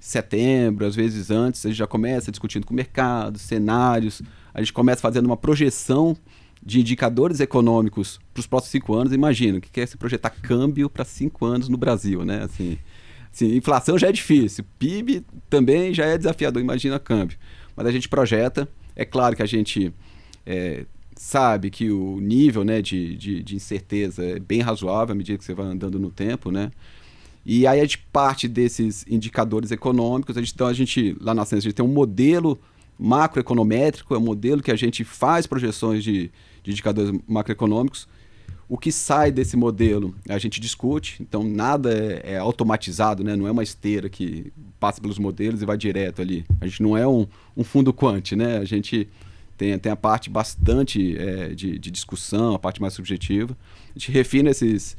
[SPEAKER 3] setembro, às vezes antes, a gente já começa discutindo com o mercado, cenários, a gente começa fazendo uma projeção de indicadores econômicos para os próximos 5 anos. Imagina, o que é se projetar câmbio para 5 anos no Brasil, né? Assim, inflação já é difícil, PIB também já é desafiador, imagina câmbio. Mas a gente projeta, é claro que a gente sabe que o nível, né, de incerteza é bem razoável à medida que você vai andando no tempo, né? E aí a gente parte desses indicadores econômicos, então a gente lá na Centros, a gente tem um modelo macroeconométrico, é um modelo que a gente faz projeções de indicadores macroeconômicos. O que sai desse modelo a gente discute, então nada é automatizado, né? Não é uma esteira que passa pelos modelos e vai direto ali. A gente não é um fundo quant, né? A gente tem a parte bastante de discussão, a parte mais subjetiva. A gente refina esses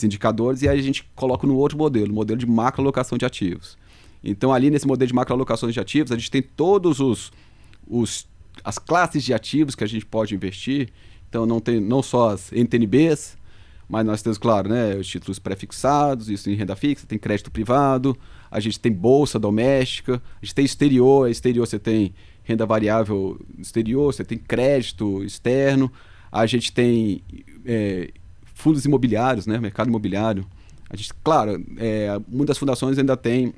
[SPEAKER 3] indicadores e aí a gente coloca no outro modelo, o modelo de macroalocação de ativos. Então ali nesse modelo de macroalocação de ativos, a gente tem todos as classes de ativos que a gente pode investir. Então não só as NTNBs, mas nós temos, claro, né, os títulos pré-fixados, isso em renda fixa, tem crédito privado, a gente tem bolsa doméstica, a gente tem exterior você tem renda variável exterior, você tem crédito externo, a gente tem fundos imobiliários, né, mercado imobiliário. A gente, claro, muitas fundações ainda têm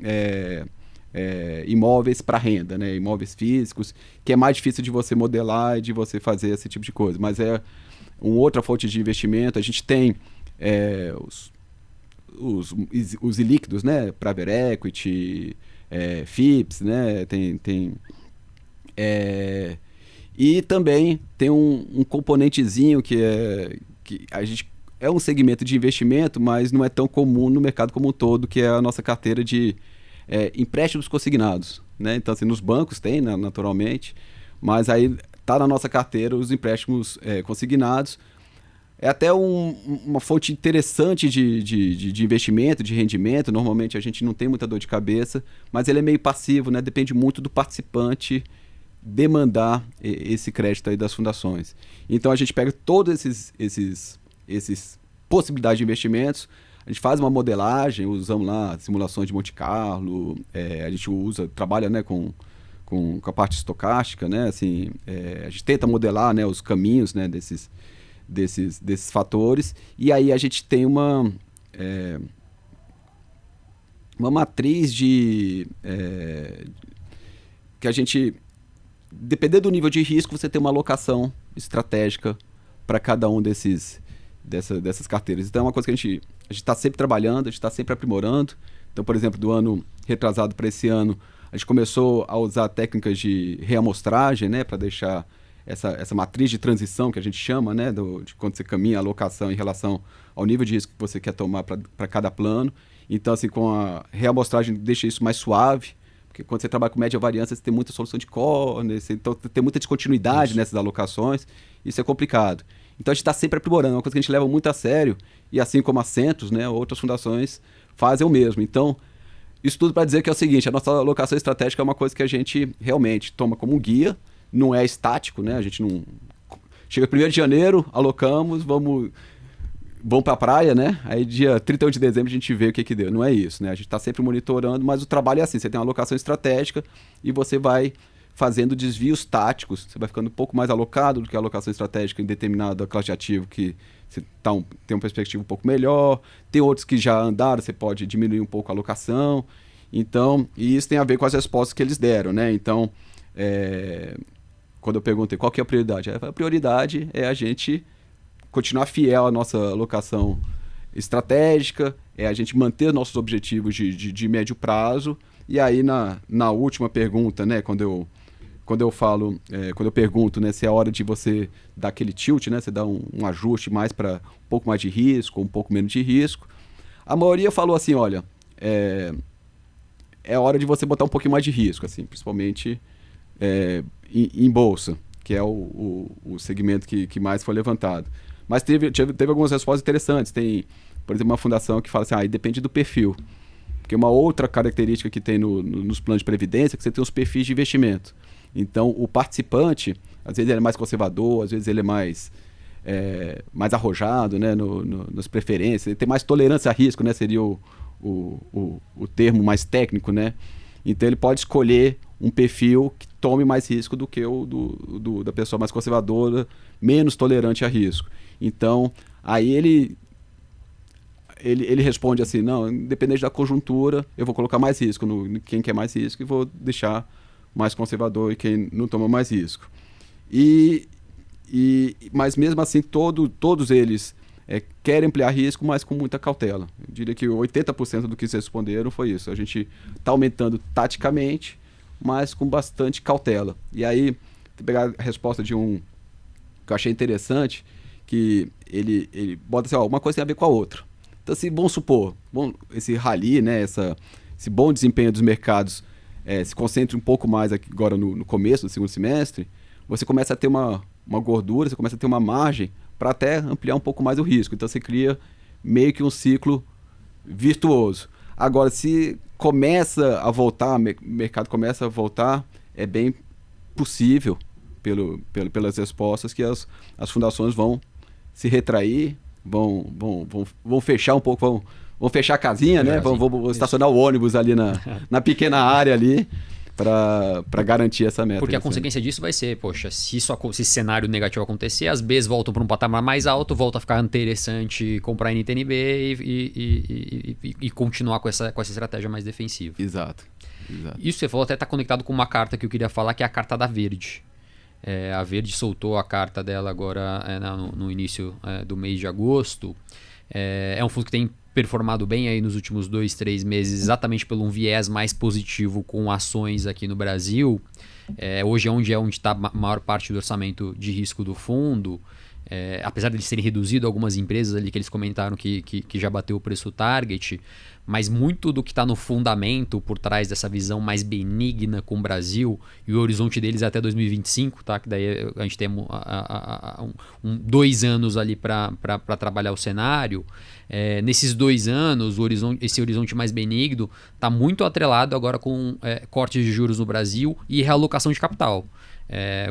[SPEAKER 3] imóveis para renda, né? Imóveis físicos, que é mais difícil de você modelar e de você fazer esse tipo de coisa, mas é uma outra fonte de investimento. A gente tem os ilíquidos, né? Private Equity, FIPS, né? E também tem um componentezinho que a gente é um segmento de investimento, mas não é tão comum no mercado como um todo, que é a nossa carteira de empréstimos consignados, né? Então, assim, nos bancos tem, né, naturalmente, mas aí está na nossa carteira os empréstimos consignados. É até uma fonte interessante de investimento, de rendimento. Normalmente a gente não tem muita dor de cabeça, mas ele é meio passivo, né? Depende muito do participante demandar esse crédito aí das fundações. Então a gente pega todos esses possibilidades de investimentos, a gente faz uma modelagem, usamos lá simulações de Monte Carlo, a gente trabalha, né, com a parte estocástica, né, assim, a gente tenta modelar, né, os caminhos, né, desses fatores, e aí a gente tem uma matriz que a gente, dependendo do nível de risco, você tem uma alocação estratégica para cada um dessas carteiras. Então é uma coisa que a gente está sempre trabalhando, a gente está sempre aprimorando. Então, por exemplo, do ano retrasado para esse ano, a gente começou a usar técnicas de reamostragem, né, para deixar essa matriz de transição que a gente chama, né, de quando você caminha a alocação em relação ao nível de risco que você quer tomar para cada plano. Então, assim, com a reamostragem deixa isso mais suave, porque quando você trabalha com média variância, você tem muita solução de corner, então tem muita descontinuidade nessas alocações, isso é complicado. Então a gente está sempre aprimorando, é uma coisa que a gente leva muito a sério, e assim como a Centros, né, outras fundações fazem o mesmo. Então, isso tudo para dizer que é o seguinte, a nossa alocação estratégica é uma coisa que a gente realmente toma como um guia, não é estático, né? A gente não... Chega 1º de janeiro, alocamos, vamos para a praia, né? Aí dia 31 de dezembro a gente vê o que deu. Não é isso, né? A gente está sempre monitorando, mas o trabalho é assim, você tem uma alocação estratégica e você vai fazendo desvios táticos, você vai ficando um pouco mais alocado do que a alocação estratégica em determinada classe de ativo que você tem uma perspectiva um pouco melhor, tem outros que já andaram, você pode diminuir um pouco a alocação, então, e isso tem a ver com as respostas que eles deram, né? Então, quando eu perguntei qual que é a prioridade, a prioridade é a gente continuar fiel à nossa alocação estratégica, é a gente manter nossos objetivos de médio prazo, e aí na última pergunta, né, quando eu pergunto, né, se é a hora de você dar aquele tilt, né, você dá um ajuste mais para um pouco mais de risco, um pouco menos de risco, a maioria falou assim, olha, é hora de você botar um pouquinho mais de risco, assim, principalmente em bolsa, que é o segmento que mais foi levantado. Mas teve algumas respostas interessantes. Tem, por exemplo, uma fundação que fala assim, depende do perfil. Porque uma outra característica que tem nos planos de previdência é que você tem os perfis de investimento. Então, o participante, às vezes ele é mais conservador, às vezes ele é mais arrojado, né, nas preferências, ele tem mais tolerância a risco, né, seria o termo mais técnico, né? Então, ele pode escolher um perfil que tome mais risco do que o da pessoa mais conservadora, menos tolerante a risco. Então, aí ele responde assim, não, independente da conjuntura, eu vou colocar mais risco no quem quer mais risco e vou deixar mais conservador e quem não toma mais risco. Mas mesmo assim, todos eles querem ampliar risco, mas com muita cautela. Eu diria que 80% do que vocês responderam foi isso. A gente está aumentando taticamente, mas com bastante cautela. E aí, vou pegar a resposta de um que eu achei interessante, que ele bota assim, uma coisa tem a ver com a outra. Então, assim, vamos supor, esse rally, né, esse bom desempenho dos mercados se concentre um pouco mais aqui, agora no começo do segundo semestre, você começa a ter uma gordura, você começa a ter uma margem para até ampliar um pouco mais o risco. Então, você cria meio que um ciclo virtuoso. Agora, se começa a voltar, o mercado começa a voltar, é bem possível, pelas respostas, que as fundações vão se retrair, vão fechar um pouco, vão fechar a casinha, né? Vão estacionar o ônibus ali na pequena área ali para garantir essa meta.
[SPEAKER 2] Porque a consequência disso vai ser, poxa, se esse cenário negativo acontecer, as Bs voltam para um patamar mais alto, volta a ficar interessante comprar NTNB e continuar com essa estratégia mais defensiva.
[SPEAKER 3] Exato.
[SPEAKER 2] Isso que você falou até está conectado com uma carta que eu queria falar, que é a carta da Verde. A Verde soltou a carta dela agora no início do mês de agosto. É um fundo que tem performado bem aí nos últimos 2-3 meses, exatamente pelo um viés mais positivo com ações aqui no Brasil. Hoje é onde está a maior parte do orçamento de risco do fundo. Apesar de eles terem reduzido algumas empresas ali que eles comentaram que já bateu o preço target, mas muito do que está no fundamento por trás dessa visão mais benigna com o Brasil, e o horizonte deles é até 2025, tá? Que daí a gente tem 2 anos ali para trabalhar o cenário. Nesses 2 anos, esse horizonte mais benigno está muito atrelado agora com cortes de juros no Brasil e realocação de capital.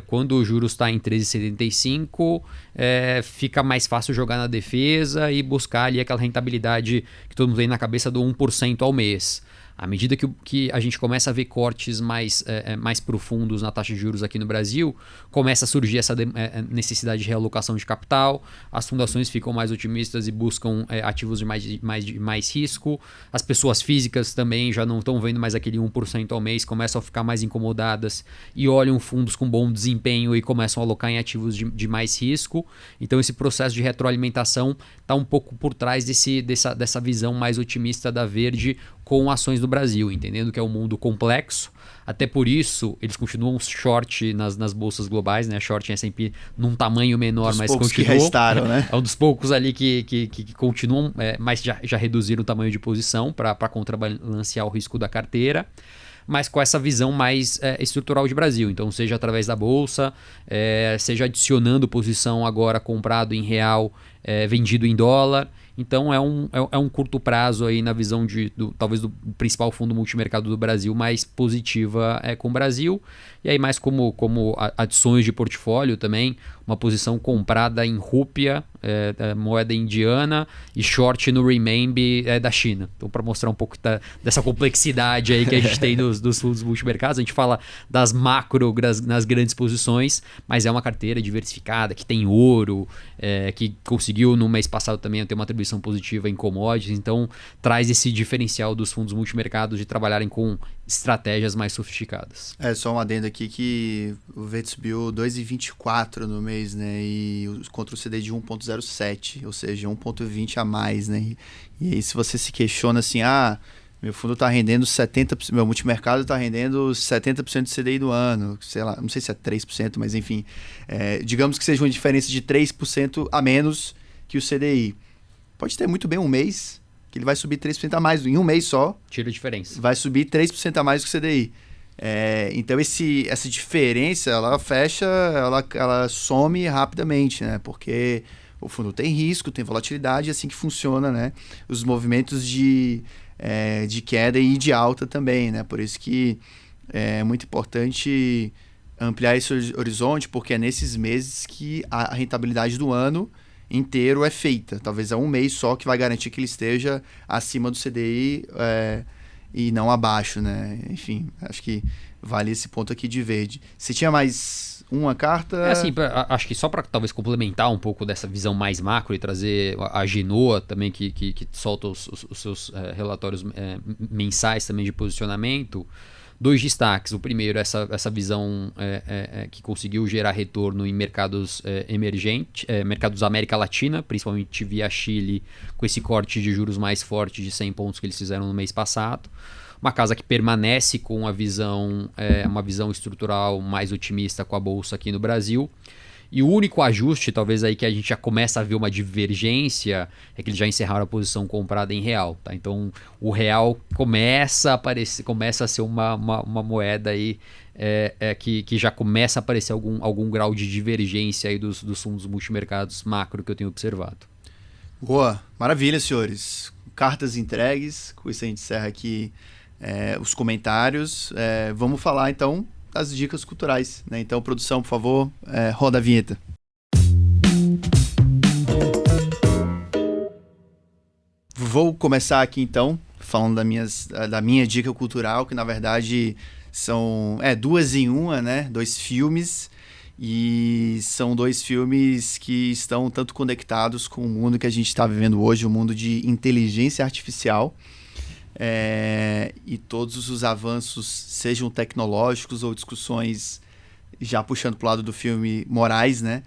[SPEAKER 2] Quando o juros está em 13,75, fica mais fácil jogar na defesa e buscar ali aquela rentabilidade que todo mundo tem na cabeça do 1% ao mês. À medida que a gente começa a ver cortes mais profundos na taxa de juros aqui no Brasil, começa a surgir essa necessidade de realocação de capital, as fundações ficam mais otimistas e buscam ativos de mais risco, as pessoas físicas também já não estão vendo mais aquele 1% ao mês, começam a ficar mais incomodadas e olham fundos com bom desempenho e começam a alocar em ativos de mais risco. Então esse processo de retroalimentação está um pouco por trás dessa visão mais otimista da Verde com ações do Brasil, entendendo que é um mundo complexo. Até por isso, eles continuam short nas bolsas globais, né? Short em S&P num tamanho menor, mas continuam.
[SPEAKER 1] Que restaram, né?
[SPEAKER 2] É um dos poucos ali que continuam, mas já reduziram o tamanho de posição para contrabalancear o risco da carteira, mas com essa visão mais estrutural de Brasil. Então, seja através da bolsa, seja adicionando posição agora comprado em real, vendido em dólar. Então é um curto prazo aí na visão talvez do principal fundo multimercado do Brasil mais positiva com o Brasil. E aí mais como adições de portfólio também, uma posição comprada em rúpia, moeda indiana, e short no renminbi da China. Então, para mostrar um pouco dessa complexidade aí que a gente tem dos fundos multimercados, a gente fala das macro nas grandes posições, mas é uma carteira diversificada, que tem ouro, que conseguiu no mês passado também ter uma atribuição positiva em commodities, então traz esse diferencial dos fundos multimercados de trabalharem com estratégias mais sofisticadas.
[SPEAKER 1] Só um adendo aqui que o VET subiu 2,24 no mês, né? E contra o CDI de 1,07, ou seja, 1,20 a mais, né? E aí se você se questiona assim, meu fundo está rendendo 70%, meu multimercado está rendendo 70% do CDI do ano, sei lá, não sei se é 3%, mas enfim, digamos que seja uma diferença de 3% a menos que o CDI. Pode ter muito bem um mês que ele vai subir 3% a mais, em um mês só.
[SPEAKER 2] Tira a diferença.
[SPEAKER 1] Vai subir 3% a mais que o CDI. Então essa diferença, ela fecha, ela some rapidamente, né? Porque o fundo tem risco, tem volatilidade, é assim que funciona, né? Os movimentos de queda e de alta também, né? Por isso que é muito importante ampliar esse horizonte, porque é nesses meses que a rentabilidade do ano inteiro é feita. Talvez é um mês só que vai garantir que ele esteja acima do CDI e não abaixo, né? Enfim, acho que vale esse ponto aqui de verde. Se tinha mais uma carta...
[SPEAKER 2] Acho que só para talvez complementar um pouco dessa visão mais macro e trazer a Genoa também, que solta os seus relatórios mensais também de posicionamento. 2 destaques. O primeiro, essa visão que conseguiu gerar retorno em mercados emergentes, mercados da América Latina, principalmente via Chile, com esse corte de juros mais forte de 100 pontos que eles fizeram no mês passado. Uma casa que permanece com uma visão estrutural mais otimista com a Bolsa aqui no Brasil. E o único ajuste, talvez aí que a gente já começa a ver uma divergência, é que eles já encerraram a posição comprada em real. Tá? Então o real começa a ser uma moeda aí, que já começa a aparecer algum grau de divergência aí dos fundos multimercados macro que eu tenho observado.
[SPEAKER 1] Boa, maravilha, senhores. Cartas entregues, com isso a gente encerra aqui os comentários. Vamos falar então das dicas culturais, né? Então, produção, por favor, roda a vinheta. Vou começar aqui então, falando da minha dica cultural, que na verdade são 2 em 1, né? 2 filmes, e são 2 filmes que estão tanto conectados com o mundo que a gente está vivendo hoje, o mundo de inteligência artificial. E todos os avanços, sejam tecnológicos ou discussões já puxando para o lado do filme morais, né?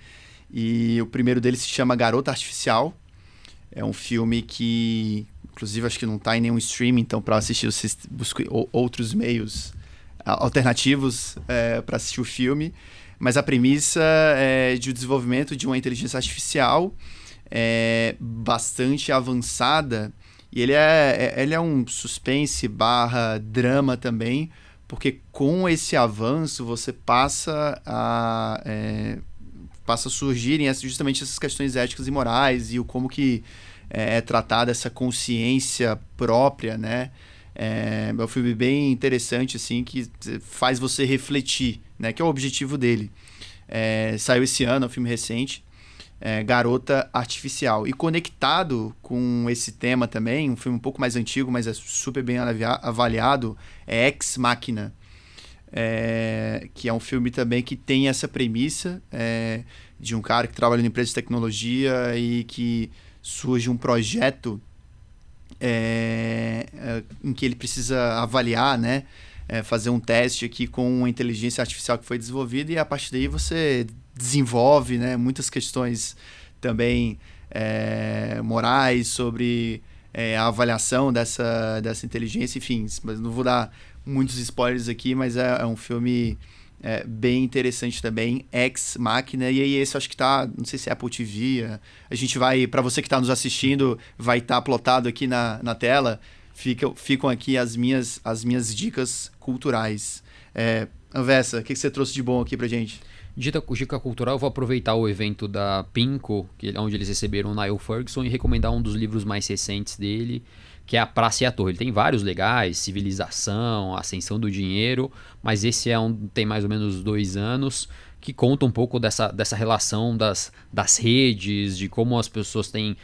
[SPEAKER 1] E o primeiro deles se chama Garota Artificial. É um filme que, inclusive, acho que não está em nenhum streaming, então para assistir você busca outros meios alternativos para assistir o filme. Mas a premissa é de o desenvolvimento de uma inteligência artificial bastante avançada. E ele é um suspense / drama também, porque com esse avanço você passa a surgirem justamente essas questões éticas e morais e o como que é tratada essa consciência própria, né? É um filme bem interessante, assim, que faz você refletir, né? Que é o objetivo dele. Saiu esse ano, é um filme recente. Garota Artificial. E conectado com esse tema também, um filme um pouco mais antigo, mas é super bem avaliado, é Ex Machina, que é um filme também que tem essa premissa de um cara que trabalha numa empresa de tecnologia e que surge um projeto em que ele precisa avaliar, né? Fazer um teste aqui com uma inteligência artificial que foi desenvolvida, e a partir daí você desenvolve, né, muitas questões também morais sobre a avaliação dessa inteligência, enfim, mas não vou dar muitos spoilers aqui, mas é um filme bem interessante também, Ex Machina, e aí esse eu acho que tá, não sei se é Apple TV, a gente vai, para você que está nos assistindo, vai estar plotado aqui na tela, ficam aqui as minhas dicas culturais. Anvessa, o que você trouxe de bom aqui pra gente?
[SPEAKER 2] Dica cultural, eu vou aproveitar o evento da Pinco, onde eles receberam o Niall Ferguson, e recomendar um dos livros mais recentes dele, que é A Praça e a Torre. Ele tem vários legais, Civilização, Ascensão do Dinheiro, mas esse tem mais ou menos 2 anos, que conta um pouco dessa relação das redes, de como as pessoas têm...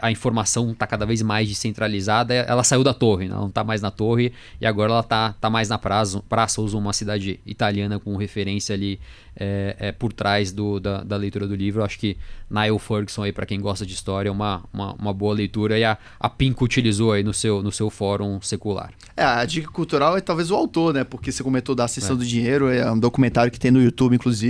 [SPEAKER 2] a informação está cada vez mais descentralizada. Ela saiu da torre, ela não está mais na torre, e agora ela está mais na praça. Usa uma cidade italiana com referência ali por trás da leitura do livro. Eu acho que Niall Ferguson, para quem gosta de história, é uma boa leitura, e a Pinco utilizou aí no seu fórum secular.
[SPEAKER 1] A dica cultural é talvez o autor, né? Porque você comentou da Ascensão do Dinheiro, é um documentário que tem no YouTube, inclusive,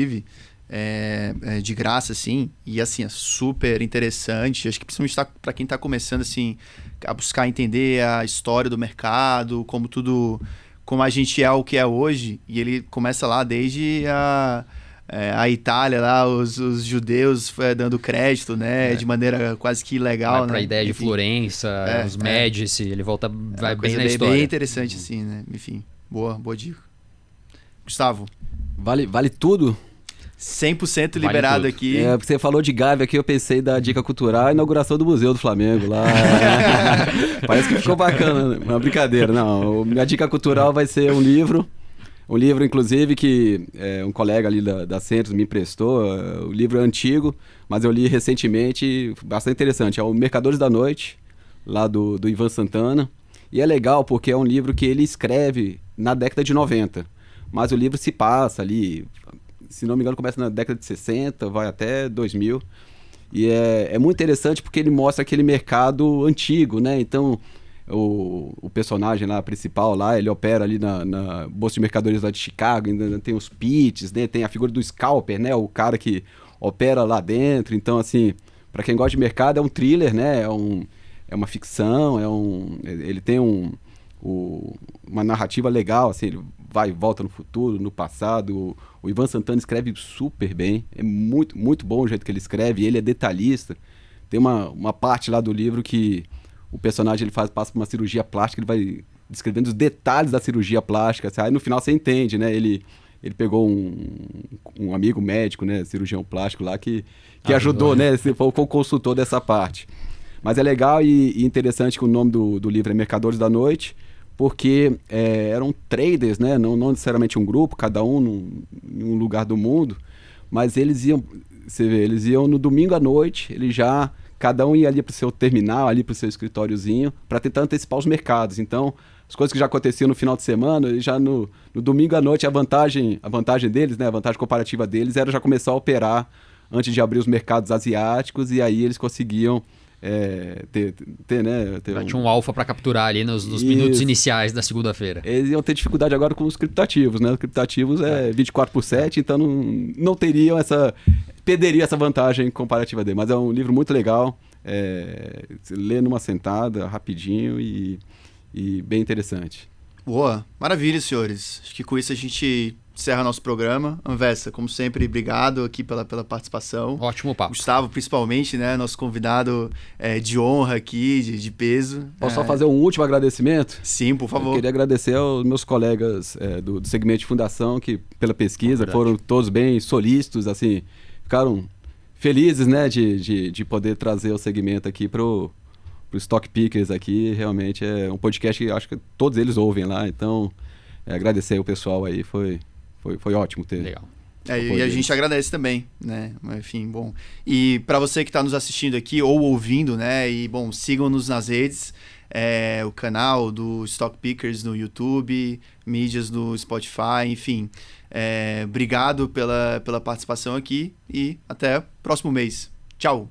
[SPEAKER 1] de graça, assim, e assim, é super interessante. Acho que principalmente para quem está começando assim, a buscar entender a história do mercado, como a gente é o que é hoje, e ele começa lá desde a Itália, lá, os judeus dando crédito, né, de maneira quase que ilegal.
[SPEAKER 2] Vai pra ideia de Florença, os Médici, ele vai bem na história.
[SPEAKER 1] Bem interessante, assim, né, enfim, boa dica. Gustavo.
[SPEAKER 3] Vale tudo?
[SPEAKER 1] 100% liberado
[SPEAKER 2] vale
[SPEAKER 1] aqui.
[SPEAKER 3] Porque você falou de Gávea aqui, eu pensei da dica cultural, a inauguração do Museu do Flamengo lá. Parece que ficou bacana, uma brincadeira. Não, minha dica cultural vai ser um livro, inclusive, que um colega ali da Centros me emprestou. O livro é antigo, mas eu li recentemente, bastante interessante. É o Mercadores da Noite, lá do Ivan Santana. E é legal porque é um livro que ele escreve na década de 90, mas o livro se passa ali... Se não me engano, começa na década de 60, vai até 2000. E é muito interessante porque ele mostra aquele mercado antigo, né? Então, o personagem lá, principal lá, ele opera ali na Bolsa de Mercadorias lá de Chicago, ainda tem os pitches, né? Tem a figura do scalper, né? O cara que opera lá dentro. Então, assim, para quem gosta de mercado, é um thriller, né? É uma ficção, ele tem uma narrativa legal, assim, ele vai e volta no futuro, no passado. O Ivan Santana escreve super bem, é muito, muito bom o jeito que ele escreve, ele é detalhista. Tem uma parte lá do livro que o personagem passa por uma cirurgia plástica, ele vai descrevendo os detalhes da cirurgia plástica, assim, aí no final você entende, né? Ele pegou um amigo médico, né, cirurgião plástico lá, que ajudou, né? Foi o consultor dessa parte. Mas é legal e interessante que o nome do livro é Mercadores da Noite, porque eram traders, né? Não necessariamente um grupo, cada um em um lugar do mundo, mas eles iam no domingo à noite, cada um ia ali para o seu terminal, ali para o seu escritóriozinho, para tentar antecipar os mercados. Então, as coisas que já aconteciam no final de semana, já no domingo à noite, a vantagem deles, né? A vantagem comparativa deles era já começar a operar antes de abrir os mercados asiáticos, e aí eles conseguiam...
[SPEAKER 2] Tinha um alfa para capturar ali nos minutos iniciais da segunda-feira.
[SPEAKER 3] Eles iam ter dificuldade agora com os criptativos, né? Os criptativos é 24/7, então não teriam perderia essa vantagem comparativa dele. Mas é um livro muito legal, você lê numa sentada, rapidinho e bem interessante.
[SPEAKER 1] Boa, maravilha, senhores. Acho que com isso a gente encerra nosso programa. Anvessa, como sempre, obrigado aqui pela participação.
[SPEAKER 2] Ótimo papo.
[SPEAKER 1] Gustavo, principalmente, né? Nosso convidado de honra aqui, de peso.
[SPEAKER 3] Posso só fazer um último agradecimento?
[SPEAKER 1] Sim, por favor.
[SPEAKER 3] Eu queria agradecer aos meus colegas do segmento de fundação, que pela pesquisa foram todos bem solícitos, assim, ficaram felizes, né, de poder trazer o segmento aqui pro Stock Pickers aqui. Realmente é um podcast que acho que todos eles ouvem lá, então agradecer o pessoal aí, foi ótimo ter.
[SPEAKER 2] Legal.
[SPEAKER 1] E a gente agradece também, né? Enfim, bom. E para você que está nos assistindo aqui ou ouvindo, né? E bom, sigam-nos nas redes, o canal do Stock Pickers no YouTube, mídias no Spotify, enfim. Obrigado pela participação aqui e até o próximo mês. Tchau!